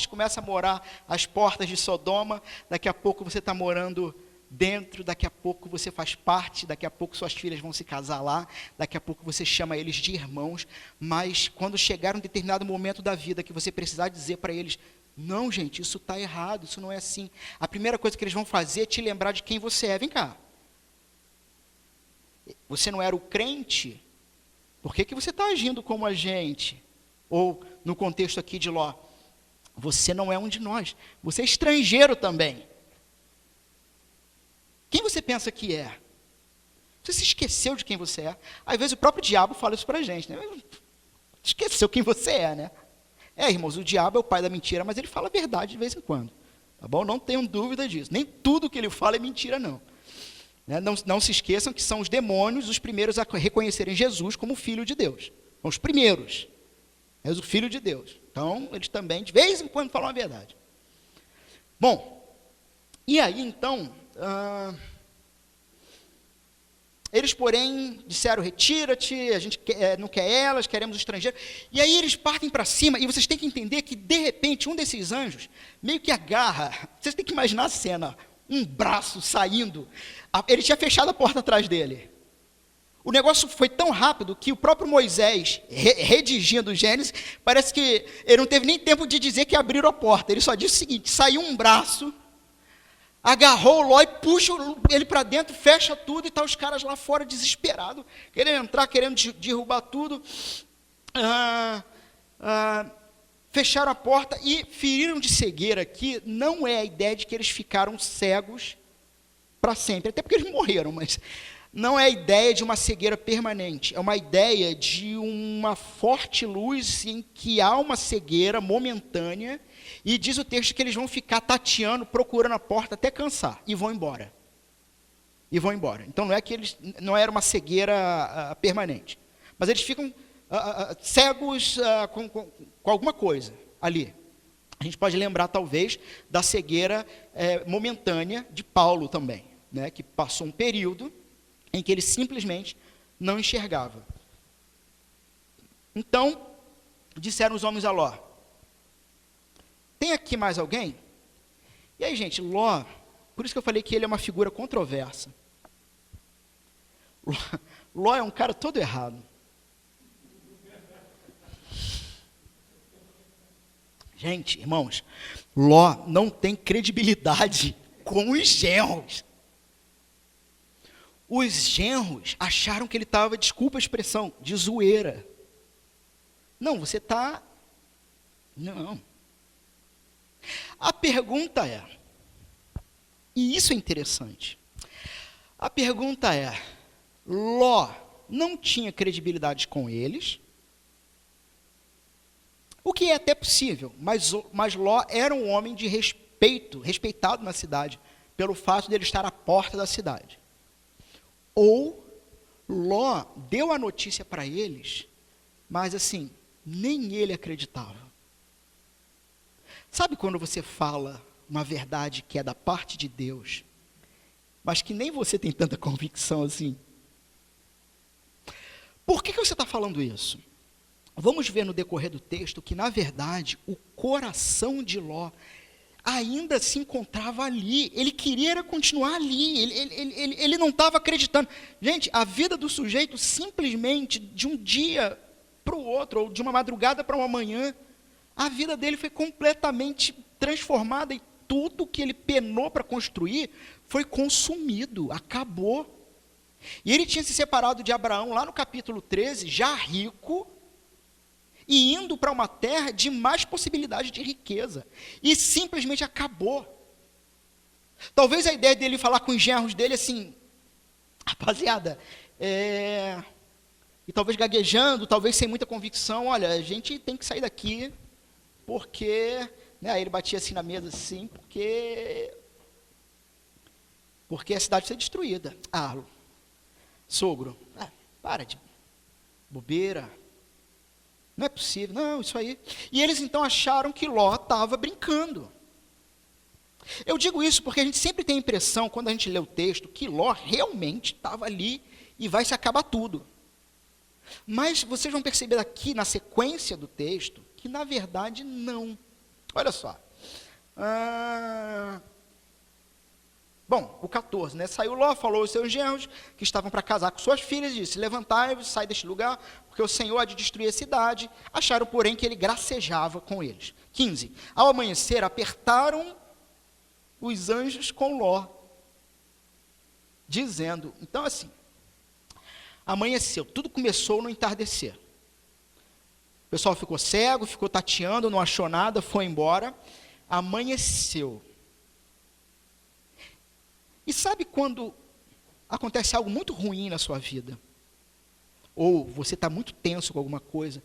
começa a morar às portas de Sodoma, daqui a pouco você está morando dentro, daqui a pouco você faz parte, daqui a pouco suas filhas vão se casar lá, daqui a pouco você chama eles de irmãos, mas quando chegar um determinado momento da vida que você precisar dizer para eles, não, gente, isso está errado, isso não é assim. A primeira coisa que eles vão fazer é te lembrar de quem você é. Vem cá. Você não era o crente? Por que você está agindo como a gente? Ou, no contexto aqui de Ló, você não é um de nós. Você é estrangeiro também. Quem você pensa que é? Você se esqueceu de quem você é? Às vezes o próprio diabo fala isso para a gente, né? Esqueceu quem você é, né? Irmãos, o diabo é o pai da mentira, mas ele fala a verdade de vez em quando. Tá bom? Não tenham dúvida disso. Nem tudo que ele fala é mentira, não. Né? Não se esqueçam que são os demônios os primeiros a reconhecerem Jesus como filho de Deus. São os primeiros. É o filho de Deus. Então, eles também, de vez em quando, falam a verdade. Bom, e aí, então, eles, porém, disseram, retira-te, a gente não quer elas, queremos o estrangeiro. E aí eles partem para cima, e vocês têm que entender que, de repente, um desses anjos meio que agarra, vocês têm que imaginar a cena, um braço saindo, ele tinha fechado a porta atrás dele. O negócio foi tão rápido que o próprio Moisés, redigindo o Gênesis, parece que ele não teve nem tempo de dizer que abriram a porta. Ele só disse o seguinte, saiu um braço, agarrou o Ló e puxa ele para dentro, fecha tudo, e tá os caras lá fora desesperados, querendo entrar, querendo derrubar tudo. Fecharam a porta e feriram de cegueira aqui. Não é a ideia de que eles ficaram cegos para sempre, até porque eles morreram, mas não é a ideia de uma cegueira permanente, é uma ideia de uma forte luz em que há uma cegueira momentânea, e diz o texto que eles vão ficar tateando, procurando a porta até cansar, e vão embora. Então não era uma cegueira permanente, mas eles ficam cegos com alguma coisa ali. A gente pode lembrar, talvez, da cegueira momentânea de Paulo também, né, que passou um período em que ele simplesmente não enxergava. Então, disseram os homens a Ló, tem aqui mais alguém? E aí, gente, Ló, por isso que eu falei que ele é uma figura controversa. Ló é um cara todo errado. Gente, irmãos, Ló não tem credibilidade com os genros. Os genros acharam que ele estava, desculpa a expressão, de zoeira. Não, você está... Não. A pergunta é, e isso é interessante, a pergunta é, Ló não tinha credibilidade com eles, o que é até possível, mas Ló era um homem de respeito, respeitado na cidade, pelo fato de ele estar à porta da cidade. Ou Ló deu a notícia para eles, mas assim, nem ele acreditava. Sabe quando você fala uma verdade que é da parte de Deus, mas que nem você tem tanta convicção assim? Por que você está falando isso? Vamos ver no decorrer do texto que, na verdade, o coração de Ló ainda se encontrava ali. Ele queria continuar ali. Ele não estava acreditando. Gente, a vida do sujeito, simplesmente, de um dia para o outro, ou de uma madrugada para uma manhã, a vida dele foi completamente transformada, e tudo que ele penou para construir foi consumido, acabou. E ele tinha se separado de Abraão lá no capítulo 13, já rico, e indo para uma terra de mais possibilidade de riqueza, e simplesmente acabou. Talvez a ideia dele falar com os genros dele assim, rapaziada, e talvez gaguejando, talvez sem muita convicção, olha, a gente tem que sair daqui, porque, né, aí ele batia assim na mesa, assim, porque a cidade vai ser destruída. Sogro, para de bobeira, não é possível, não, isso aí. E eles então acharam que Ló estava brincando. Eu digo isso porque a gente sempre tem a impressão, quando a gente lê o texto, que Ló realmente estava ali e vai se acabar tudo. Mas vocês vão perceber aqui, na sequência do texto, que na verdade não. Olha só. Bom, o 14, né? Saiu Ló, falou aos seus genros, que estavam para casar com suas filhas, e disse: levantai-vos, sai deste lugar, porque o Senhor há de destruir a cidade. Acharam, porém, que ele gracejava com eles. 15. Ao amanhecer, apertaram os anjos com Ló, dizendo, então assim, amanheceu, tudo começou no entardecer. O pessoal ficou cego, ficou tateando, não achou nada, foi embora. Amanheceu. E sabe quando acontece algo muito ruim na sua vida? Ou você está muito tenso com alguma coisa,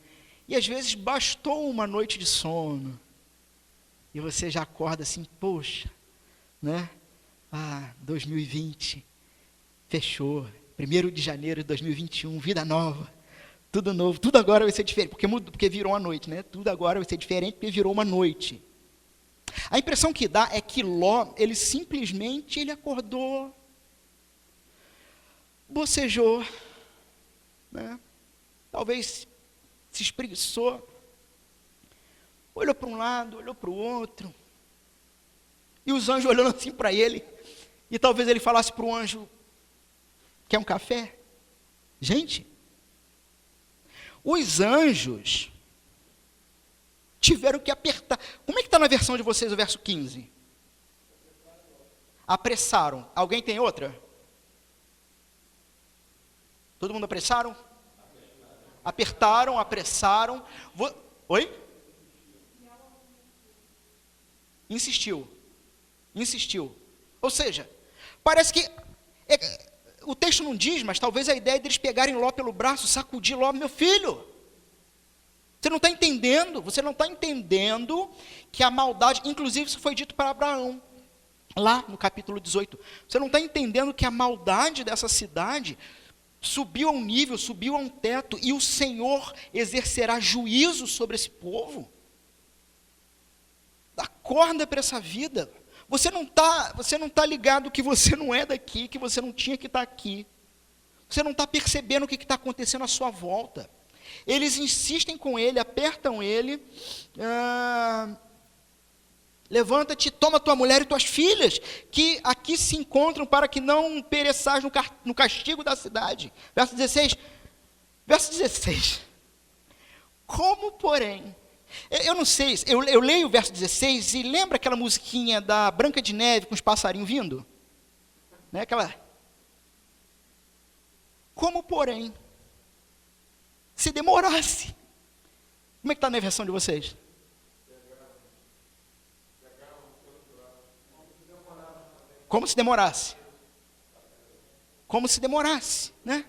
e às vezes bastou uma noite de sono, e você já acorda assim, poxa, né? 2020, fechou, 1º de janeiro de 2021, vida nova, tudo novo, tudo agora vai ser diferente, porque virou uma noite, né? Tudo agora vai ser diferente porque virou uma noite. A impressão que dá é que Ló, ele simplesmente acordou, bocejou, né? Talvez se espreguiçou, olhou para um lado, olhou para o outro, e os anjos olhando assim para ele, e talvez ele falasse para o anjo: quer um café? Gente, os anjos tiveram que apertar. Como é que está na versão de vocês o verso 15? Apressaram. Alguém tem outra? Todo mundo apressaram? Apertaram, apressaram. Oi? Insistiu. Ou seja, parece que o texto não diz, mas talvez a ideia deles pegarem Ló pelo braço, sacudir Ló: meu filho, você não está entendendo que a maldade, inclusive isso foi dito para Abraão, lá no capítulo 18, você não está entendendo que a maldade dessa cidade subiu a um nível, subiu a um teto, e o Senhor exercerá juízo sobre esse povo. Acorda para essa vida. Você não está ligado que você não é daqui, que você não tinha que estar aqui. Você não está percebendo o que está acontecendo à sua volta. Eles insistem com ele, apertam ele. Levanta-te, toma tua mulher e tuas filhas, que aqui se encontram, para que não pereçais no castigo da cidade. Verso 16. Como, porém... Eu não sei, eu leio o verso 16 e lembra aquela musiquinha da Branca de Neve com os passarinhos vindo? Né? Como, porém, se demorasse. Como é que está na versão de vocês? Como se demorasse. Como se demorasse, né?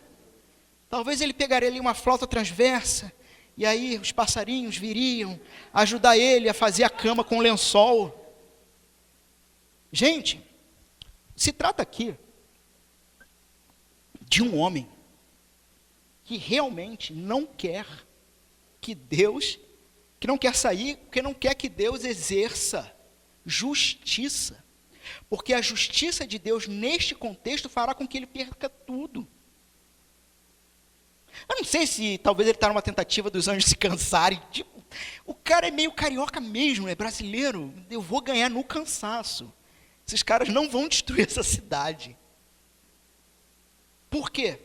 Talvez ele pegaria ali uma flauta transversa, e aí os passarinhos viriam ajudar ele a fazer a cama com o lençol. Gente, se trata aqui de um homem que realmente não quer que não quer sair, porque não quer que Deus exerça justiça. Porque a justiça de Deus neste contexto fará com que ele perca tudo. Eu não sei se talvez ele está numa tentativa dos anjos se cansarem. Tipo, o cara é meio carioca mesmo, é brasileiro. Eu vou ganhar no cansaço. Esses caras não vão destruir essa cidade. Por quê?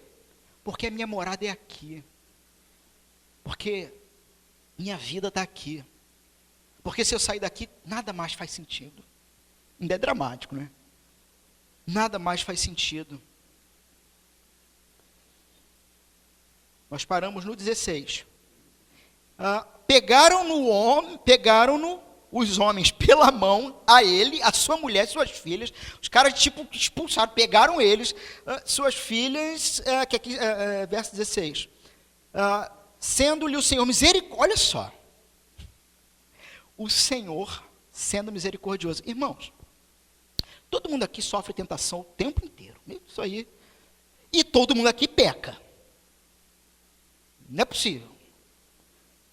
Porque a minha morada é aqui. Porque minha vida está aqui. Porque se eu sair daqui, nada mais faz sentido. Ainda é dramático, né? Nada mais faz sentido. Nós paramos no 16. Pegaram-no os homens pela mão, a ele, a sua mulher, suas filhas. Os caras tipo expulsaram, pegaram eles, suas filhas, que aqui, verso 16. Sendo-lhe o Senhor misericordioso. Olha só. O Senhor sendo misericordioso. Irmãos, todo mundo aqui sofre tentação o tempo inteiro. Isso aí. E todo mundo aqui peca. Não é possível.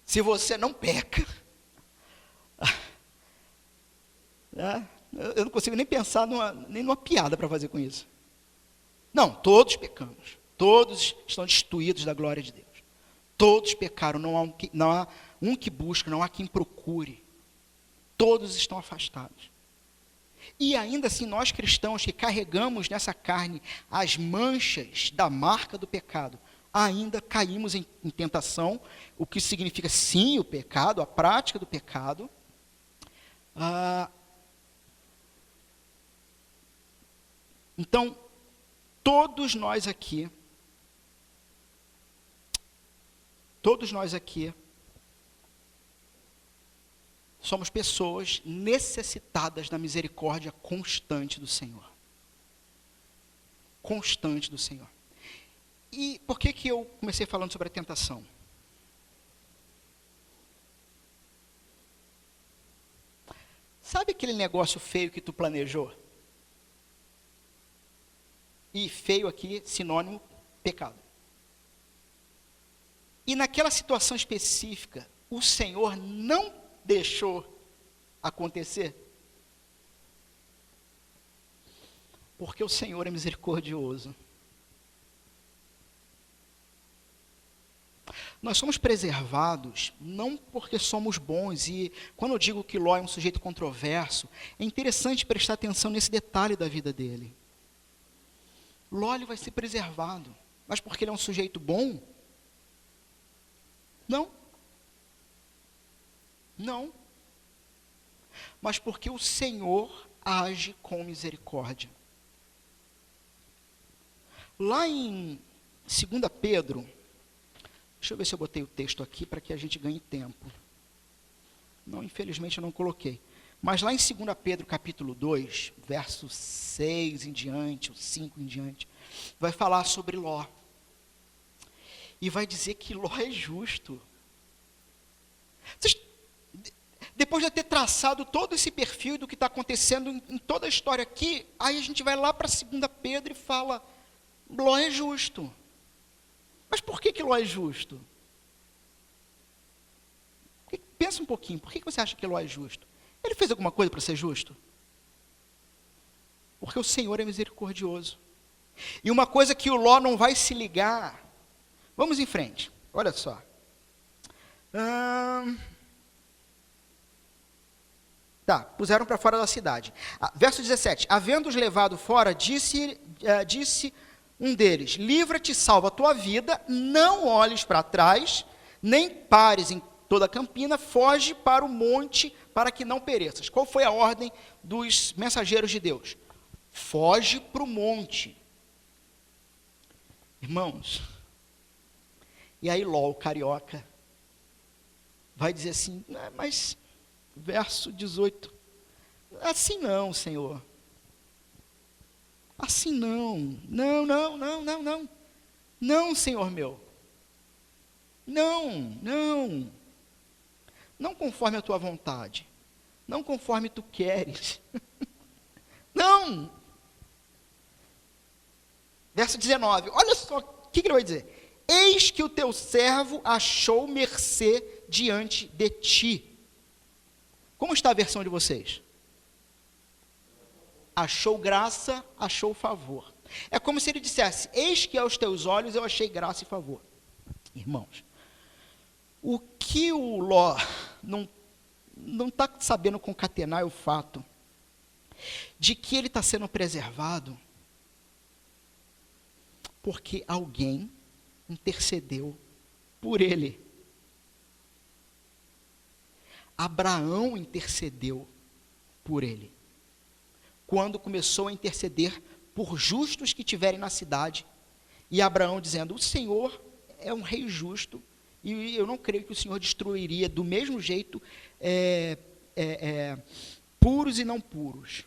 Se você não peca, eu não consigo nem pensar nem numa piada para fazer com isso. Não, todos pecamos. Todos estão destituídos da glória de Deus. Todos pecaram, não há um que busque, não há quem procure. Todos estão afastados. E ainda assim, nós cristãos que carregamos nessa carne as manchas da marca do pecado, ainda caímos em tentação, o que significa sim o pecado, a prática do pecado. Então, todos nós aqui somos pessoas necessitadas da misericórdia constante do Senhor. Constante do Senhor. E por que eu comecei falando sobre a tentação? Sabe aquele negócio feio que tu planejou? E feio aqui, sinônimo, pecado. E naquela situação específica, o Senhor não deixou acontecer? Porque o Senhor é misericordioso. Nós somos preservados não porque somos bons, e quando eu digo que Ló é um sujeito controverso, é interessante prestar atenção nesse detalhe da vida dele. Ló vai ser preservado, mas porque ele é um sujeito bom? Não. Não. Mas porque o Senhor age com misericórdia. Lá em 2 Pedro, deixa eu ver se eu botei o texto aqui para que a gente ganhe tempo. Não, infelizmente eu não coloquei. Mas lá em 2 Pedro capítulo 2, verso 6 em diante, o 5 em diante, vai falar sobre Ló. E vai dizer que Ló é justo. Depois de ter traçado todo esse perfil do que está acontecendo em toda a história aqui, aí a gente vai lá para 2 Pedro e fala, Ló é justo. Mas por que Ló é justo? Pensa um pouquinho, por que você acha que Ló é justo? Ele fez alguma coisa para ser justo? Porque o Senhor é misericordioso. E uma coisa que o Ló não vai se ligar, vamos em frente, olha só. Puseram para fora da cidade. Verso 17, havendo-os levado fora, disse um deles, livra-te, salva a tua vida, não olhes para trás, nem pares em toda a campina, foge para o monte, para que não pereças. Qual foi a ordem dos mensageiros de Deus? Foge para o monte. Irmãos, e aí Ló, o carioca, vai dizer assim, mas, verso 18, assim não, Senhor. Assim não, não, Senhor meu, não conforme a tua vontade, não conforme tu queres, não. Verso 19, olha só o que ele vai dizer, eis que o teu servo achou mercê diante de ti. Como está a versão de vocês? Achou graça, achou favor. É como se ele dissesse, eis que aos teus olhos eu achei graça e favor. Irmãos, o que o Ló não está sabendo concatenar é o fato de que ele está sendo preservado porque alguém intercedeu por ele. Abraão intercedeu por ele. Quando começou a interceder por justos que tiverem na cidade, e Abraão dizendo, o Senhor é um rei justo, e eu não creio que o Senhor destruiria do mesmo jeito puros e não puros.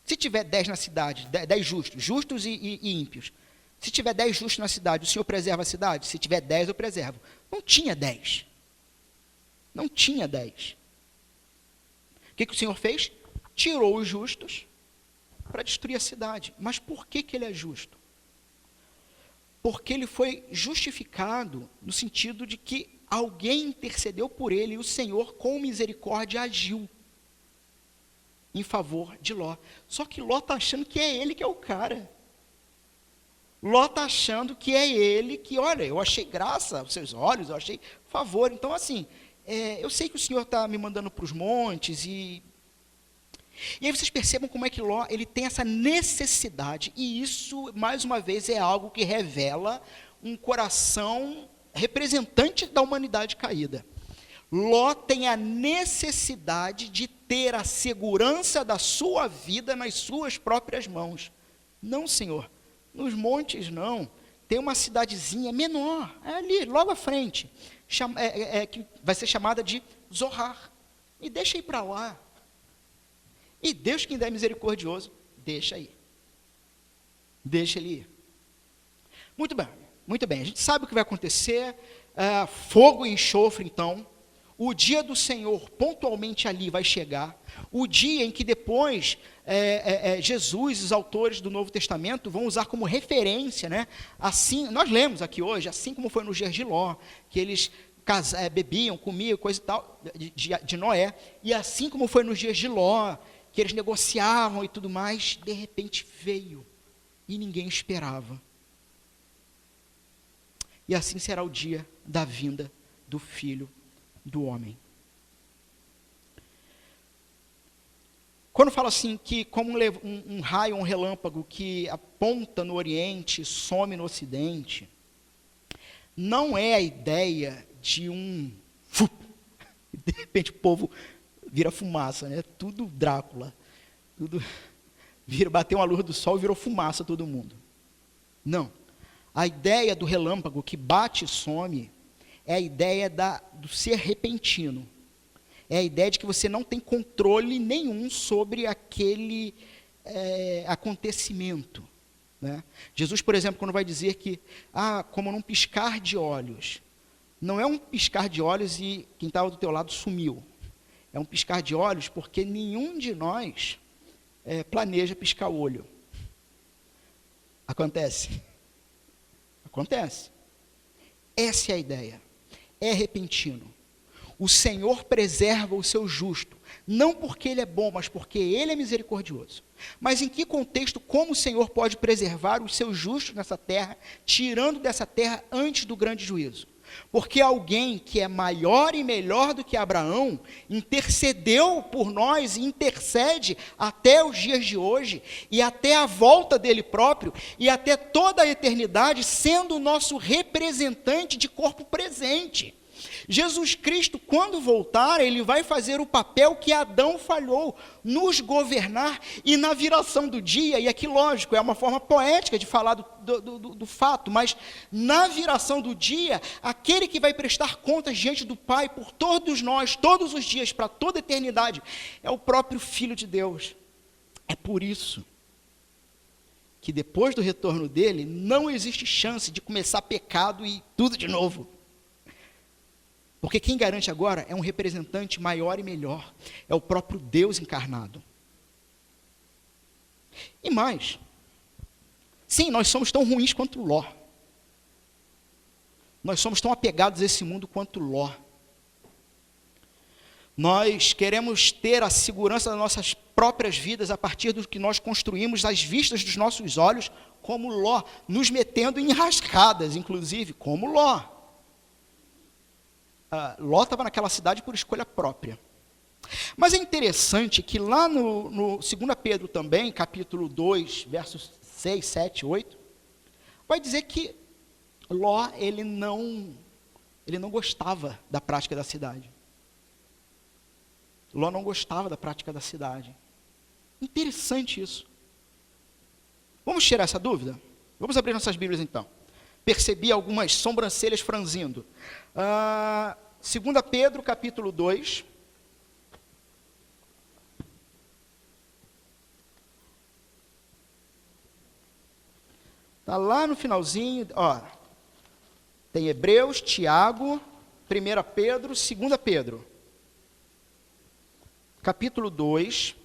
Se tiver 10 na cidade, 10 justos e ímpios, se tiver 10 justos na cidade, o Senhor preserva a cidade? Se tiver 10, eu preservo. Não tinha 10. Não tinha 10. O que o Senhor fez? Tirou os justos para destruir a cidade. Mas por que ele é justo? Porque ele foi justificado no sentido de que alguém intercedeu por ele e o Senhor, com misericórdia, agiu em favor de Ló. Só que Ló está achando que é ele que é o cara. Ló está achando que é ele que, olha, eu achei graça aos seus olhos, eu achei favor. Então, assim, eu sei que o Senhor está me mandando para os montes e E aí vocês percebam como é que Ló, ele tem essa necessidade, e isso, mais uma vez, é algo que revela um coração representante da humanidade caída. Ló tem a necessidade de ter a segurança da sua vida nas suas próprias mãos. Não, Senhor, nos montes não. Tem uma cidadezinha menor, é ali, logo à frente, que vai ser chamada de Zoar. E deixa ir para lá. E Deus, que ainda é misericordioso, deixa ir. Deixa ele ir. Muito bem, muito bem. A gente sabe o que vai acontecer. Fogo e enxofre, então. O dia do Senhor, pontualmente ali, vai chegar. O dia em que depois Jesus, os autores do Novo Testamento, vão usar como referência, né? Assim, nós lemos aqui hoje, assim como foi nos dias de Ló, que eles bebiam, comiam, coisa e tal, de Noé. E assim como foi nos dias de Ló, que eles negociavam e tudo mais, de repente veio, e ninguém esperava. E assim será o dia da vinda do Filho do Homem. Quando fala assim, que como um raio, um relâmpago que aponta no Oriente, some no Ocidente, não é a ideia de de repente o povo vira fumaça, né? Tudo Drácula, tudo bateu uma luz do sol e virou fumaça todo mundo. Não. A ideia do relâmpago que bate e some é a ideia do ser repentino. É a ideia de que você não tem controle nenhum sobre aquele acontecimento. Né? Jesus, por exemplo, quando vai dizer que, como num piscar de olhos, não é um piscar de olhos e quem estava do teu lado sumiu. É um piscar de olhos porque nenhum de nós planeja piscar o olho. Acontece. Acontece. Essa é a ideia. É repentino. O Senhor preserva o seu justo, não porque Ele é bom, mas porque Ele é misericordioso. Mas em que contexto, como o Senhor pode preservar os seus justos nessa terra, tirando dessa terra antes do grande juízo? Porque alguém que é maior e melhor do que Abraão, intercedeu por nós e intercede até os dias de hoje, e até a volta dele próprio, e até toda a eternidade, sendo o nosso representante de corpo presente. Jesus Cristo, quando voltar, ele vai fazer o papel que Adão falhou, nos governar, e na viração do dia, e aqui lógico, é uma forma poética de falar do fato, mas na viração do dia, aquele que vai prestar contas diante do Pai por todos nós, todos os dias, para toda a eternidade, é o próprio Filho de Deus. É por isso que depois do retorno dele, não existe chance de começar pecado e tudo de novo. Porque quem garante agora é um representante maior e melhor. É o próprio Deus encarnado. E mais. Sim, nós somos tão ruins quanto Ló. Nós somos tão apegados a esse mundo quanto Ló. Nós queremos ter a segurança das nossas próprias vidas a partir do que nós construímos às vistas dos nossos olhos, como Ló, nos metendo em enrascadas, inclusive, como Ló. Ló estava naquela cidade por escolha própria. Mas é interessante que lá no 2 Pedro também, capítulo 2, versos 6, 7, 8, vai dizer que Ló, ele não gostava da prática da cidade. Ló não gostava da prática da cidade. Interessante isso. Vamos tirar essa dúvida? Vamos abrir nossas Bíblias então. Percebi algumas sobrancelhas franzindo. 2 Pedro, capítulo 2. Está lá no finalzinho, tem Hebreus, Tiago, 1 Pedro, 2 Pedro. Capítulo 2.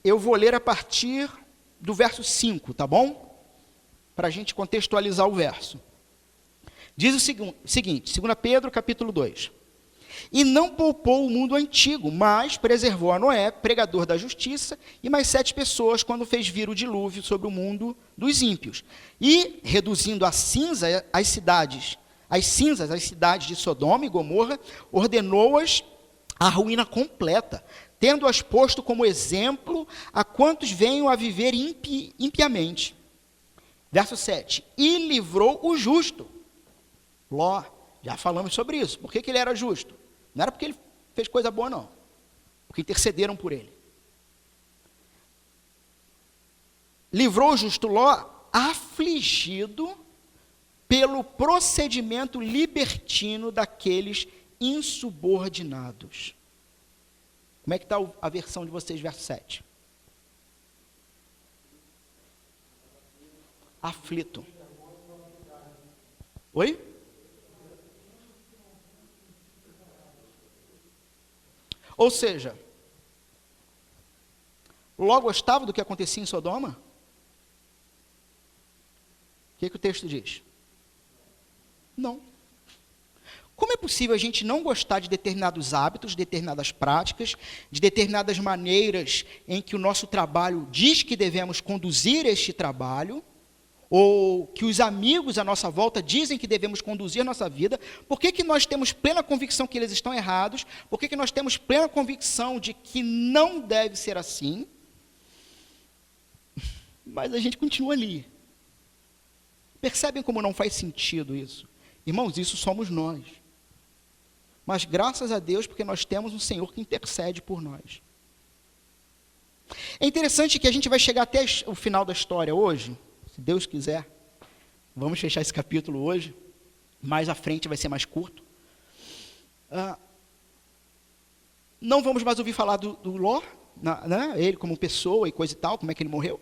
Eu vou ler a partir do verso 5, tá bom? Para a gente contextualizar o verso. Diz o seguinte, 2 Pedro, capítulo 2. E não poupou o mundo antigo, mas preservou a Noé, pregador da justiça, e mais 7 pessoas, quando fez vir o dilúvio sobre o mundo dos ímpios. E, reduzindo a cinza as cidades de Sodoma e Gomorra, ordenou-as a ruína completa, tendo-as posto como exemplo a quantos venham a viver impiamente. Verso 7. E livrou o justo. Ló, já falamos sobre isso. Por que ele era justo? Não era porque ele fez coisa boa, não. Porque intercederam por ele. Livrou o justo Ló, afligido pelo procedimento libertino daqueles insubordinados. Como é que está a versão de vocês, verso 7? Aflito. Oi? Ou seja, Ló gostava do que acontecia em Sodoma? O que o texto diz? Não. Como é possível a gente não gostar de determinados hábitos, de determinadas práticas, de determinadas maneiras em que o nosso trabalho diz que devemos conduzir este trabalho, ou que os amigos à nossa volta dizem que devemos conduzir a nossa vida? Por que nós temos plena convicção que eles estão errados? Por que nós temos plena convicção de que não deve ser assim? Mas a gente continua ali. Percebem como não faz sentido isso? Irmãos, isso somos nós. Mas graças a Deus, porque nós temos um Senhor que intercede por nós. É interessante que a gente vai chegar até o final da história hoje, se Deus quiser. Vamos fechar esse capítulo hoje. Mais à frente vai ser mais curto. Não vamos mais ouvir falar do Ló, né? Ele como pessoa e coisa e tal, como é que ele morreu.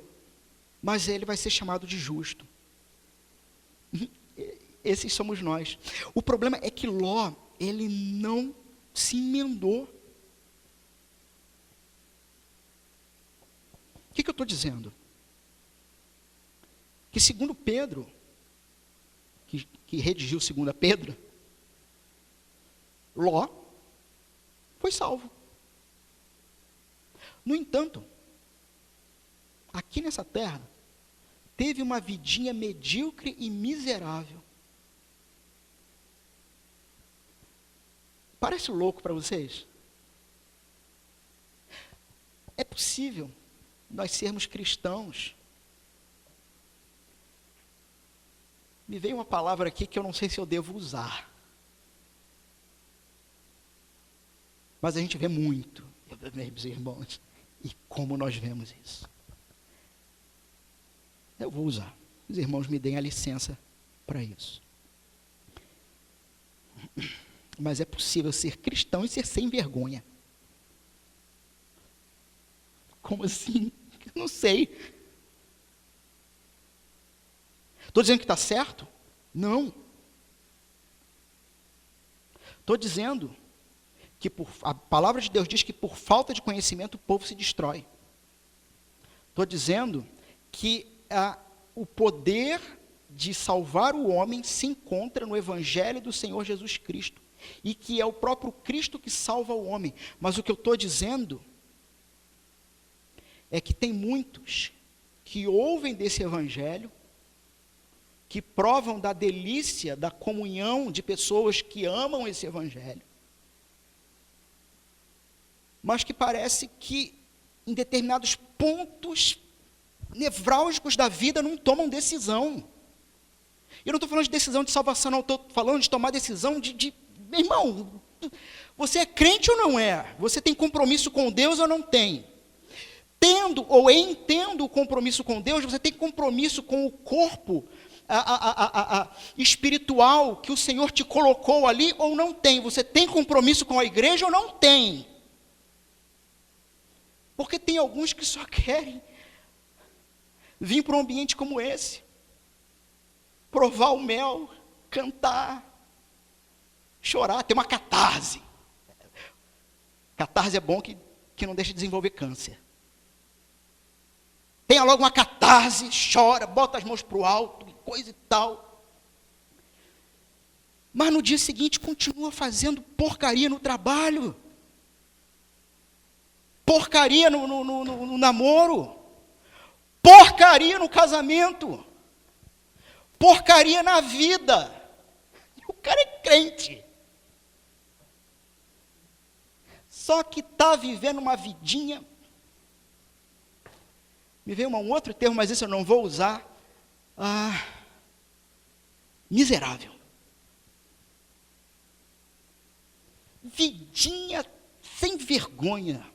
Mas ele vai ser chamado de justo. Esses somos nós. O problema é que Ló, ele não se emendou. O que eu estou dizendo? Que segundo Pedro, que redigiu 2 Pedro, Ló foi salvo. No entanto, aqui nessa terra, teve uma vidinha medíocre e miserável. Parece louco para vocês? É possível nós sermos cristãos. Me veio uma palavra aqui que eu não sei se eu devo usar. Mas a gente vê muito, meus irmãos, e como nós vemos isso. Eu vou usar. Os irmãos me deem a licença para isso. Mas é possível ser cristão e ser sem vergonha. Como assim? Eu não sei. Estou dizendo que está certo? Não. Estou dizendo que a palavra de Deus diz que por falta de conhecimento o povo se destrói. Estou dizendo que o poder de salvar o homem se encontra no Evangelho do Senhor Jesus Cristo. E que é o próprio Cristo que salva o homem. Mas o que eu estou dizendo é que tem muitos que ouvem desse Evangelho, que provam da delícia, da comunhão de pessoas que amam esse Evangelho, mas que parece que em determinados pontos nevrálgicos da vida não tomam decisão. Eu não estou falando de decisão de salvação, não, estou falando de tomar decisão meu irmão, você é crente ou não é? Você tem compromisso com Deus ou não tem? Tendo ou entendo o compromisso com Deus, você tem compromisso com o corpo espiritual que o Senhor te colocou ali ou não tem? Você tem compromisso com a igreja ou não tem? Porque tem alguns que só querem vir para um ambiente como esse, provar o mel, cantar, chorar, ter uma catarse. Catarse é bom que não deixa de desenvolver câncer. Tenha logo uma catarse, chora, bota as mãos para o alto, coisa e tal. Mas no dia seguinte continua fazendo porcaria no trabalho. Porcaria no namoro. Porcaria no casamento. Porcaria na vida. E o cara é crente. só que está vivendo uma vidinha. Me veio um outro termo, mas esse eu não vou usar. Miserável. Vidinha sem vergonha.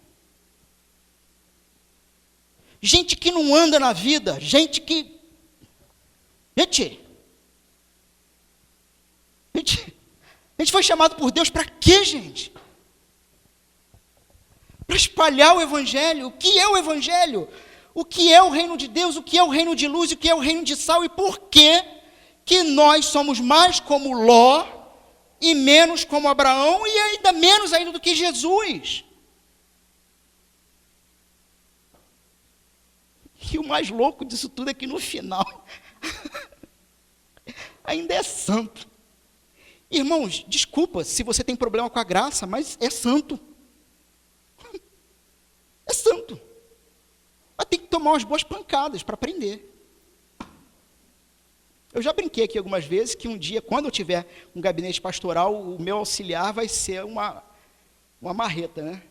Gente que não anda na vida, gente, a gente foi chamado por Deus para quê, gente? Para espalhar o Evangelho. O que é o Evangelho? O que é o reino de Deus? O que é o reino de luz? O que é o reino de sal? E por que nós somos mais como Ló e menos como Abraão e ainda menos ainda do que Jesus? E o mais louco disso tudo é que no final ainda é santo. Irmãos, desculpa se você tem problema com a graça, mas é santo. É santo. Mas tem que tomar umas boas pancadas para aprender. Eu já brinquei aqui algumas vezes que um dia, quando eu tiver um gabinete pastoral, o meu auxiliar vai ser uma marreta, né?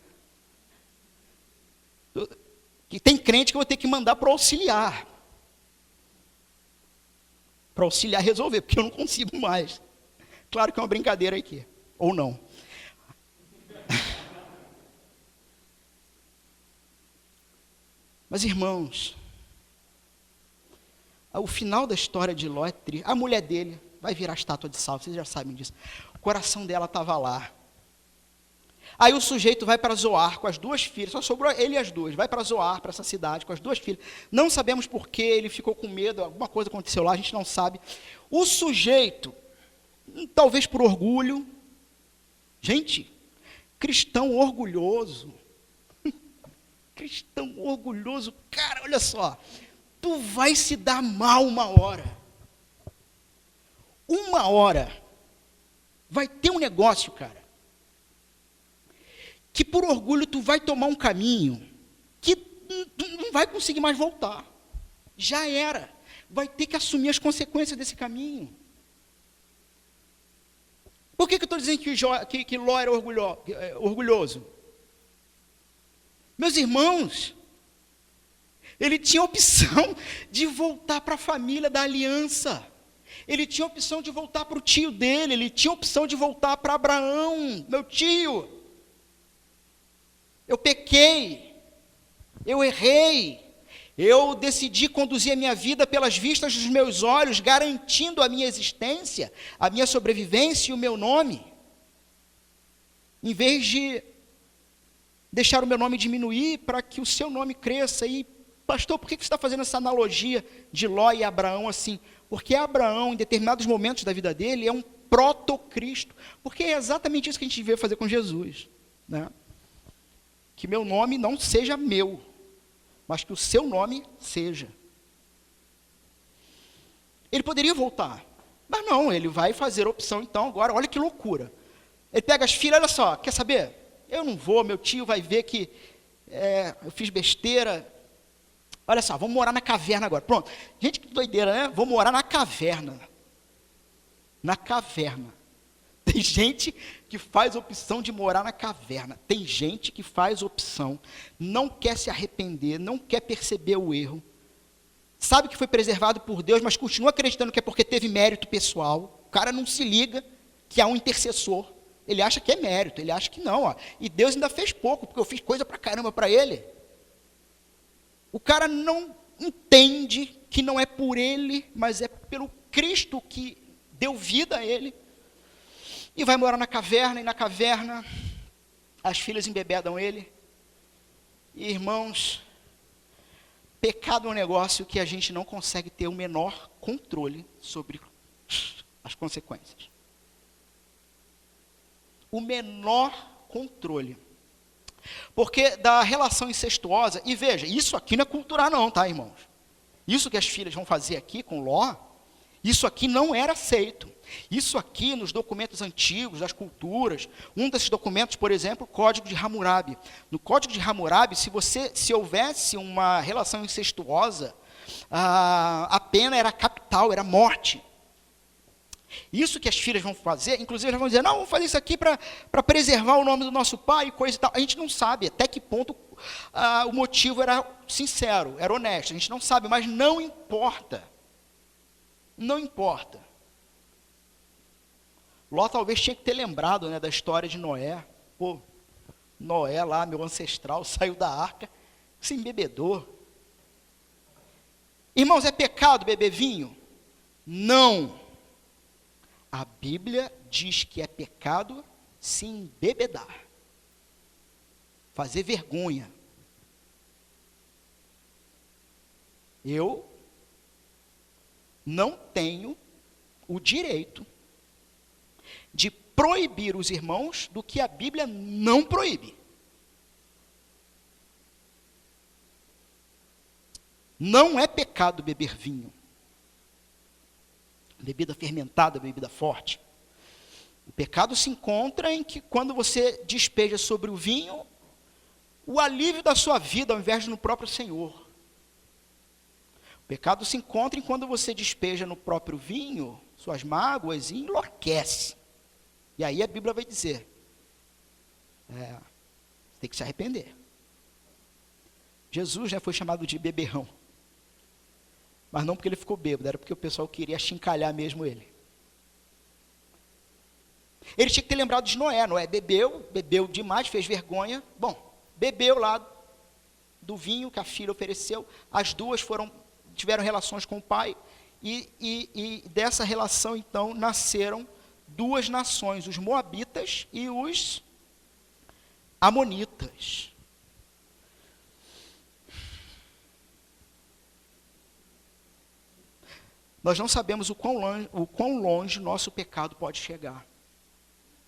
Que tem crente que eu vou ter que mandar para o auxiliar. Para o auxiliar resolver, porque eu não consigo mais. Claro que é uma brincadeira aqui, ou não. Mas, irmãos, o final da história de Ló é triste. A mulher dele vai virar estátua de sal, vocês já sabem disso. O coração dela estava lá. Aí o sujeito vai para Zoar com as duas filhas, só sobrou ele e as duas. Vai para Zoar, para essa cidade, com as duas filhas. Não sabemos por que ele ficou com medo, alguma coisa aconteceu lá, a gente não sabe. O sujeito, talvez por orgulho, gente, cristão orgulhoso, cara, olha só, tu vai se dar mal uma hora, vai ter um negócio, cara, que por orgulho tu vai tomar um caminho que tu não vai conseguir mais voltar, já era, vai ter que assumir as consequências desse caminho. Por que eu estou dizendo que Ló era orgulhoso? Meus irmãos, ele tinha a opção de voltar para a família da aliança, ele tinha a opção de voltar para o tio dele, ele tinha a opção de voltar para Abraão, meu tio. Eu pequei, eu errei, eu decidi conduzir a minha vida pelas vistas dos meus olhos, garantindo a minha existência, a minha sobrevivência e o meu nome, em vez de deixar o meu nome diminuir para que o seu nome cresça. E, pastor, por que você está fazendo essa analogia de Ló e Abraão assim? Porque Abraão, em determinados momentos da vida dele, é um protocristo, porque é exatamente isso que a gente devia fazer com Jesus, né? Que meu nome não seja meu, mas que o seu nome seja. Ele poderia voltar, mas não, ele vai fazer a opção então agora, olha que loucura. Ele pega as filhas, olha só, quer saber? Eu não vou, meu tio vai ver que eu fiz besteira. Olha só, vamos morar na caverna agora. Pronto, gente, que doideira, né? Vou morar na caverna. Na caverna. Tem gente que faz opção de morar na caverna. Tem gente que faz opção, não quer se arrepender, não quer perceber o erro. Sabe que foi preservado por Deus, mas continua acreditando que é porque teve mérito pessoal. O cara não se liga que há um intercessor. Ele acha que é mérito, ele acha que não. Ó. E Deus ainda fez pouco, porque eu fiz coisa pra caramba para ele. O cara não entende que não é por ele, mas é pelo Cristo que deu vida a ele. E vai morar na caverna, e na caverna as filhas embebedam ele. E, irmãos, pecado é um negócio que a gente não consegue ter o menor controle sobre as consequências. O menor controle. Porque da relação incestuosa, e veja, isso aqui não é cultural não, tá, irmãos? Isso que as filhas vão fazer aqui com Ló, isso aqui não era aceito. Isso aqui, nos documentos antigos, das culturas, um desses documentos, por exemplo, o Código de Hammurabi. No Código de Hammurabi, se houvesse uma relação incestuosa, a pena era capital, era morte. Isso que as filhas vão fazer, inclusive elas vão dizer, não, vamos fazer isso aqui para preservar o nome do nosso pai e coisa e tal. A gente não sabe até que ponto o motivo era sincero, era honesto. A gente não sabe, mas não importa. Não importa. Ló talvez tinha que ter lembrado, né, da história de Noé. Pô, Noé lá, meu ancestral, saiu da arca, se embebedou. Irmãos, é pecado beber vinho? Não. A Bíblia diz que é pecado se embebedar, fazer vergonha. Eu não tenho o direito de proibir os irmãos do que a Bíblia não proíbe. Não é pecado beber vinho. Bebida fermentada, bebida forte. O pecado se encontra em que quando você despeja sobre o vinho o alívio da sua vida ao invés de no próprio Senhor. O pecado se encontra em quando você despeja no próprio vinho suas mágoas e enlouquece. E aí a Bíblia vai dizer, você tem que se arrepender. Jesus já foi chamado de beberrão. Mas não porque ele ficou bêbado, era porque o pessoal queria achincalhar mesmo ele. Ele tinha que ter lembrado de Noé. Noé bebeu demais, fez vergonha. Bom, bebeu lá do vinho que a filha ofereceu. As duas tiveram relações com o pai. E dessa relação, então, nasceram duas nações, os moabitas e os amonitas. Nós não sabemos o quão longe nosso pecado pode chegar.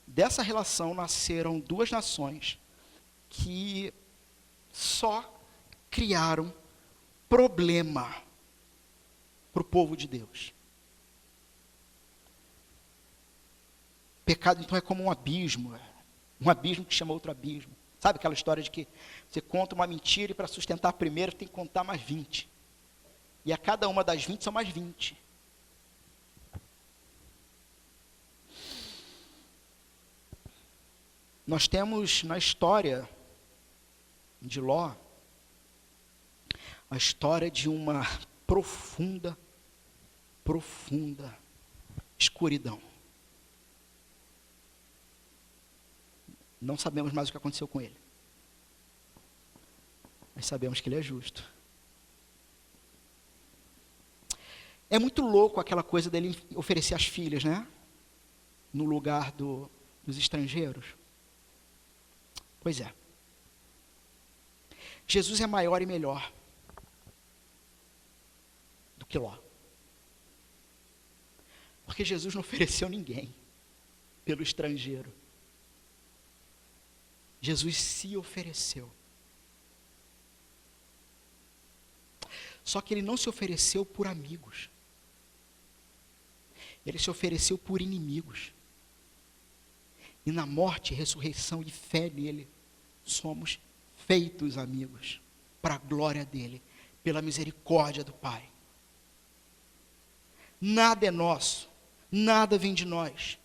Dessa relação nasceram duas nações que só criaram problema para o povo de Deus. O pecado, então, é como um abismo que chama outro abismo. Sabe aquela história de que você conta uma mentira e para sustentar a primeira tem que contar mais 20. E a cada uma das 20 são mais 20. Nós temos na história de Ló a história de uma profunda escuridão. Não sabemos mais o que aconteceu com ele. Mas sabemos que ele é justo. É muito louco aquela coisa dele oferecer as filhas, né? No lugar dos estrangeiros. Pois é. Jesus é maior e melhor do que Ló. Porque Jesus não ofereceu ninguém pelo estrangeiro. Jesus se ofereceu. Só que ele não se ofereceu por amigos. Ele se ofereceu por inimigos. E na morte, ressurreição e fé nele, somos feitos amigos, para a glória dele, pela misericórdia do Pai. Nada é nosso, nada vem de nós.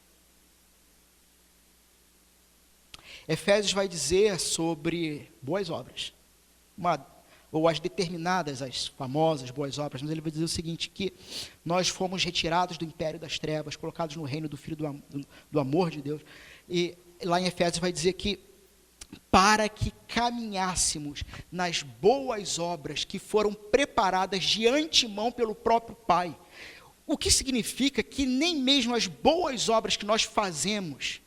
Efésios vai dizer sobre boas obras, ou as determinadas, as famosas boas obras, mas ele vai dizer o seguinte, que nós fomos retirados do império das trevas, colocados no reino do Filho do amor de Deus, e lá em Efésios vai dizer que para que caminhássemos nas boas obras que foram preparadas de antemão pelo próprio Pai. O que significa que nem mesmo as boas obras que nós fazemos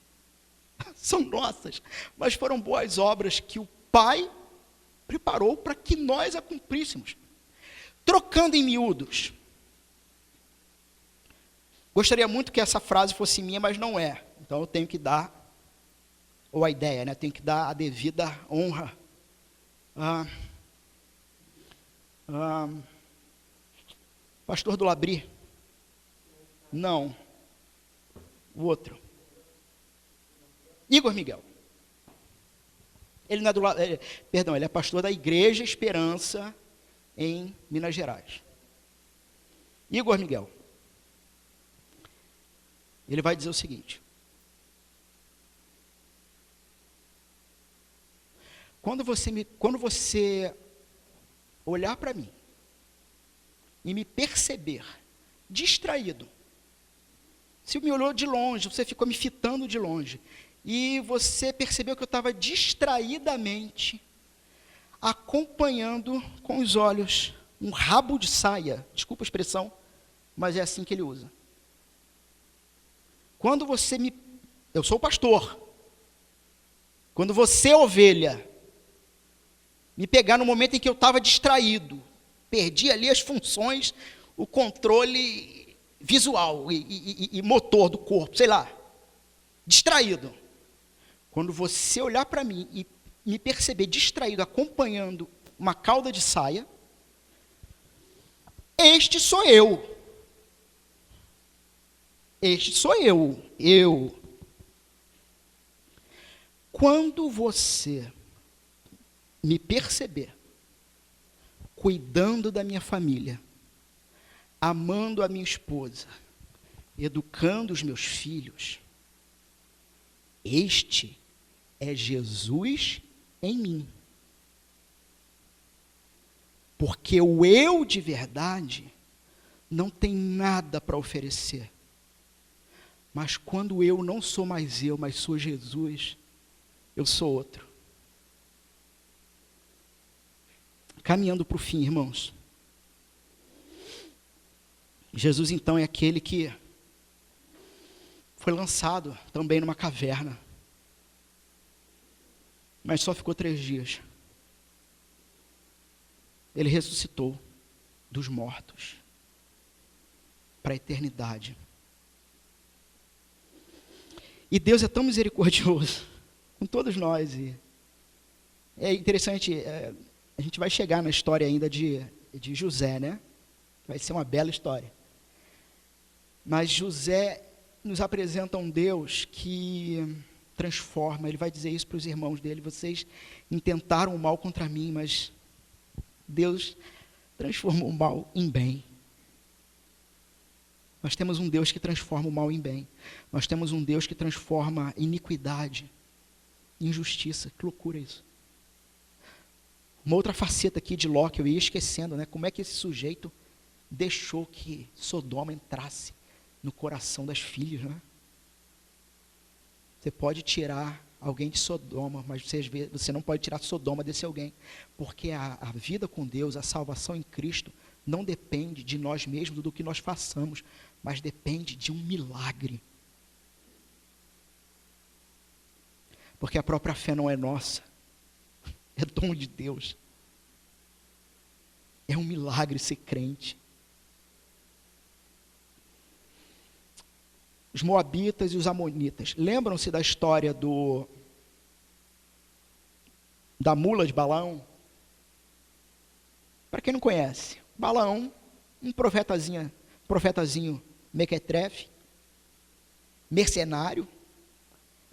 são nossas, mas foram boas obras que o Pai preparou para que nós a cumpríssemos. Trocando em miúdos. Gostaria muito que essa frase fosse minha, mas não é. Então eu tenho que dar, ou a ideia, né? Tenho que dar a devida honra. Pastor do Labri. Não. O outro. Igor Miguel. Ele não é ele é pastor da Igreja Esperança em Minas Gerais. Igor Miguel. Ele vai dizer o seguinte: quando você olhar para mim e me perceber distraído, se me olhou de longe, você ficou me fitando de longe, e você percebeu que eu estava distraidamente acompanhando com os olhos um rabo de saia, desculpa a expressão, mas é assim que ele usa. Quando eu sou o pastor, quando você, ovelha, me pegar no momento em que eu estava distraído, perdi ali as funções, o controle visual e motor do corpo, sei lá, distraído. Quando você olhar para mim e me perceber distraído, acompanhando uma cauda de saia, este sou eu. Este sou eu. Quando você me perceber cuidando da minha família, amando a minha esposa, educando os meus filhos, este é Jesus em mim. Porque o eu de verdade não tem nada para oferecer. Mas quando eu não sou mais eu, mas sou Jesus, eu sou outro. Caminhando para o fim, irmãos. Jesus, então, é aquele que foi lançado também numa caverna. Mas só ficou 3 dias. Ele ressuscitou dos mortos para a eternidade. E Deus é tão misericordioso com todos nós. E é interessante, a gente vai chegar na história ainda de José, né? Vai ser uma bela história. Mas José nos apresenta um Deus que transforma. Ele vai dizer isso para os irmãos dele: vocês intentaram o mal contra mim, mas Deus transformou o mal em bem. Nós temos um Deus que transforma o mal em bem. Nós temos um Deus que transforma iniquidade em justiça. Que loucura isso. Uma outra faceta aqui de Ló que eu ia esquecendo, né? Como é que esse sujeito deixou que Sodoma entrasse no coração das filhas, né? Você pode tirar alguém de Sodoma, mas você não pode tirar Sodoma desse alguém, porque a vida com Deus, a salvação em Cristo, não depende de nós mesmos, do que nós façamos, mas depende de um milagre. Porque a própria fé não é nossa, é dom de Deus. É um milagre ser crente. Os moabitas e os amonitas. Lembram-se da história da mula de Balaão? Para quem não conhece, Balaão, um profetazinho mequetrefe, mercenário,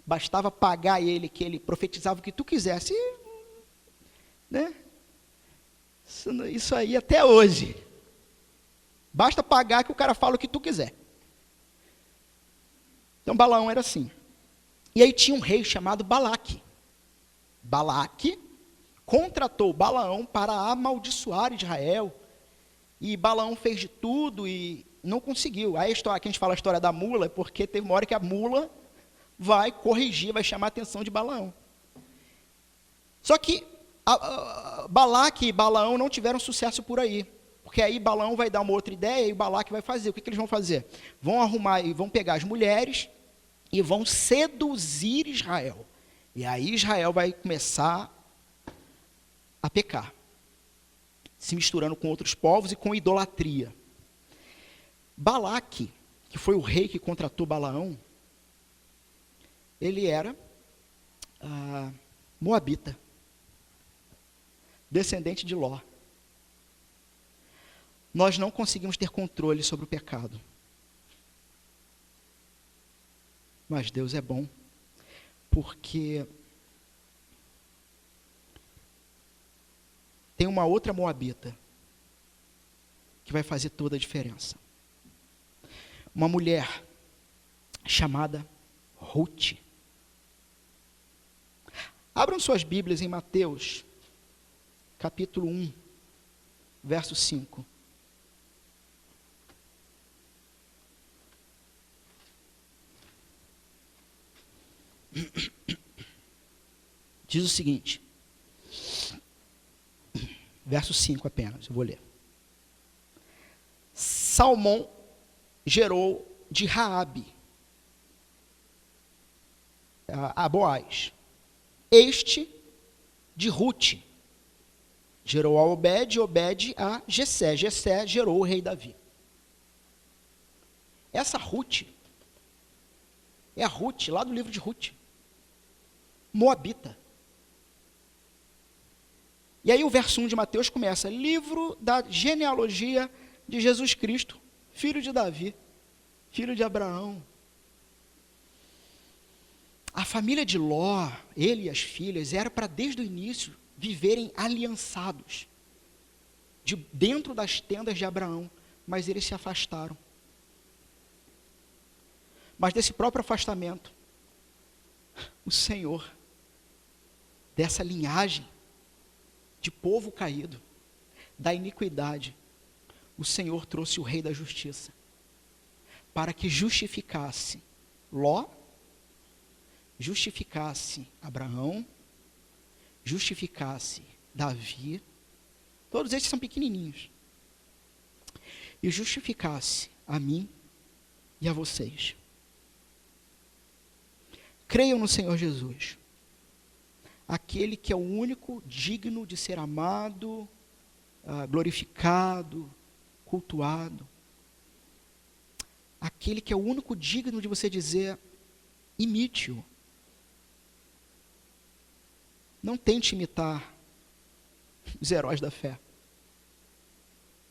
bastava pagar ele, que ele profetizava o que tu quisesse, né? Isso aí até hoje. Basta pagar que o cara fala o que tu quiser. Então Balaão era assim. E aí tinha um rei chamado Balaque. Balaque contratou Balaão para amaldiçoar Israel. E Balaão fez de tudo e não conseguiu. Aí aqui a gente fala a história da mula, é porque teve uma hora que a mula vai corrigir, vai chamar a atenção de Balaão. Só que Balaque e Balaão não tiveram sucesso por aí. Porque aí Balaão vai dar uma outra ideia e Balaque vai fazer. O que eles vão fazer? Vão arrumar e vão pegar as mulheres e vão seduzir Israel. E aí Israel vai começar a pecar, se misturando com outros povos e com idolatria. Balaque, que foi o rei que contratou Balaão, ele era moabita, descendente de Ló. Nós não conseguimos ter controle sobre o pecado. Mas Deus é bom, porque tem uma outra moabita que vai fazer toda a diferença. Uma mulher chamada Ruth. Abram suas Bíblias em Mateus, capítulo 1, verso 5. Diz o seguinte, verso 5 apenas, eu vou ler. Salmão gerou de Raabe a Boaz. Este de Ruth gerou a Obed, Obed a Jessé. Jessé gerou o rei Davi. Essa Ruth é a Ruth, lá do livro de Ruth, moabita. E aí o verso 1 de Mateus começa, livro da genealogia de Jesus Cristo, filho de Davi, filho de Abraão. A família de Ló, ele e as filhas, era para desde o início viverem aliançados, dentro das tendas de Abraão, mas eles se afastaram. Mas desse próprio afastamento, o Senhor, dessa linhagem de povo caído, da iniquidade, o Senhor trouxe o Rei da Justiça, para que justificasse Ló, justificasse Abraão, justificasse Davi, todos esses são pequenininhos, e justificasse a mim e a vocês. Creiam no Senhor Jesus, aquele que é o único digno de ser amado, glorificado, cultuado, aquele que é o único digno de você dizer, imite-o. Não tente imitar os heróis da fé,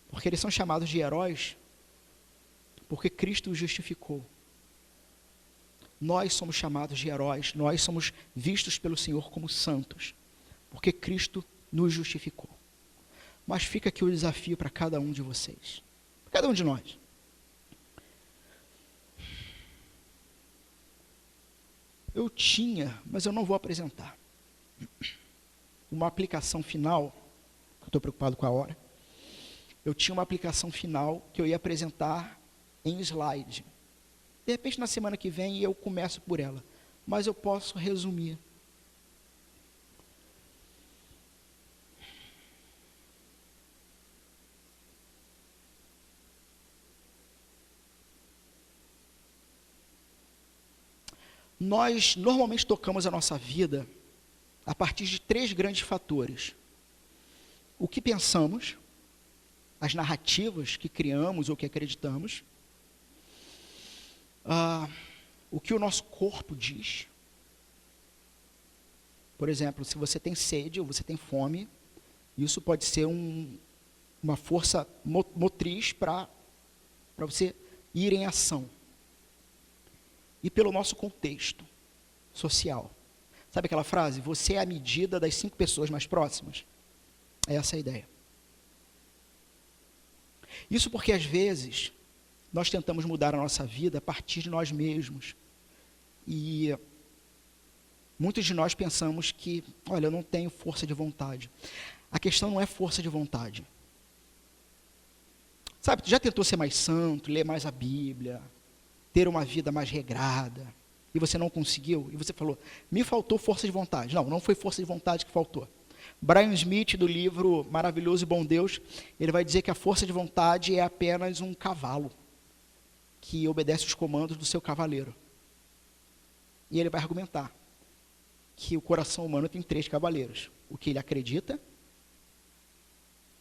porque eles são chamados de heróis porque Cristo os justificou. Nós somos chamados de heróis, nós somos vistos pelo Senhor como santos, porque Cristo nos justificou. Mas fica aqui o desafio para cada um de vocês, para cada um de nós. Eu tinha, mas eu não vou apresentar, uma aplicação final, eu estou preocupado com a hora, eu tinha uma aplicação final que eu ia apresentar em slide. De repente, na semana que vem, eu começo por ela. Mas eu posso resumir. Nós, normalmente, tocamos a nossa vida a partir de 3 grandes fatores. O que pensamos, as narrativas que criamos ou que acreditamos, o que o nosso corpo diz. Por exemplo, se você tem sede ou você tem fome, isso pode ser uma força motriz para você ir em ação. E pelo nosso contexto social. Sabe aquela frase? Você é a medida das 5 pessoas mais próximas? É essa a ideia. Isso porque, às vezes, nós tentamos mudar a nossa vida a partir de nós mesmos. E muitos de nós pensamos que, olha, eu não tenho força de vontade. A questão não é força de vontade. Sabe, tu já tentou ser mais santo, ler mais a Bíblia, ter uma vida mais regrada, e você não conseguiu, e você falou, me faltou força de vontade. Não, não foi força de vontade que faltou. Brian Smith, do livro Maravilhoso e Bom Deus, ele vai dizer que a força de vontade é apenas um cavalo que obedece os comandos do seu cavaleiro. E ele vai argumentar que o coração humano tem 3 cavaleiros. O que ele acredita,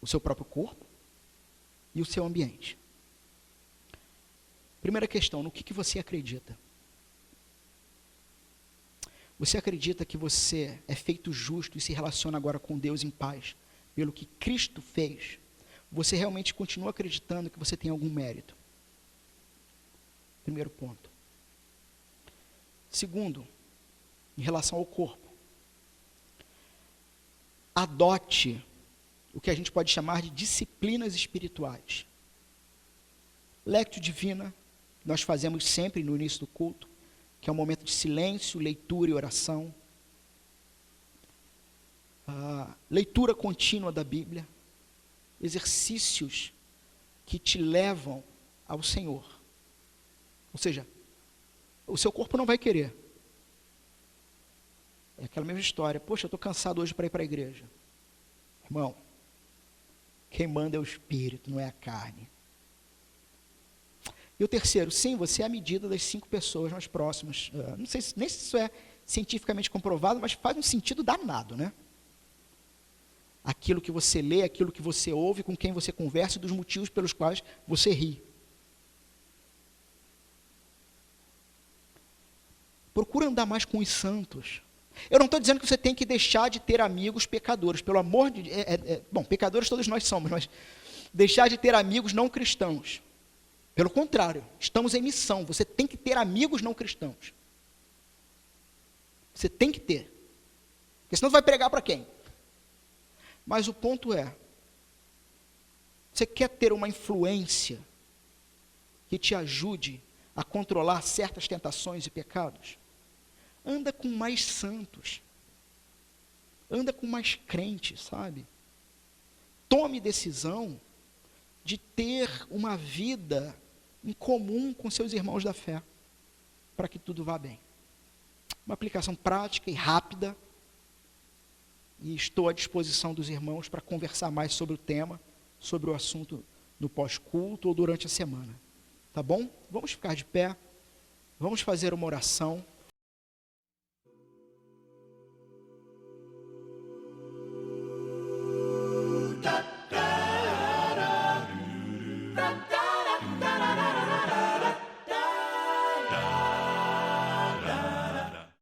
o seu próprio corpo e o seu ambiente. Primeira questão, no que você acredita? Você acredita que você é feito justo e se relaciona agora com Deus em paz, pelo que Cristo fez? Você realmente continua acreditando que você tem algum mérito? Primeiro ponto. Segundo, em relação ao corpo. Adote o que a gente pode chamar de disciplinas espirituais. Lectio Divina, nós fazemos sempre no início do culto, que é um momento de silêncio, leitura e oração. Leitura contínua da Bíblia, exercícios que te levam ao Senhor. Ou seja, o seu corpo não vai querer. É aquela mesma história. Poxa, eu estou cansado hoje para ir para a igreja. Irmão, quem manda é o Espírito, não é a carne. E o terceiro, sim, você é a medida das 5 pessoas mais próximas. Não sei nem se isso é cientificamente comprovado, mas faz um sentido danado, né? Aquilo que você lê, aquilo que você ouve, com quem você conversa e dos motivos pelos quais você ri. Procura andar mais com os santos. Eu não estou dizendo que você tem que deixar de ter amigos pecadores, pelo amor de Deus. Bom, pecadores todos nós somos, mas deixar de ter amigos não cristãos. Pelo contrário, estamos em missão. Você tem que ter amigos não cristãos. Você tem que ter. Porque senão você vai pregar para quem? Mas o ponto é, você quer ter uma influência que te ajude a controlar certas tentações e pecados? Anda com mais santos. Anda com mais crentes, sabe? Tome decisão de ter uma vida em comum com seus irmãos da fé, para que tudo vá bem. Uma aplicação prática e rápida, e estou à disposição dos irmãos para conversar mais sobre o tema, sobre o assunto no pós-culto ou durante a semana. Tá bom? Vamos ficar de pé, vamos fazer uma oração.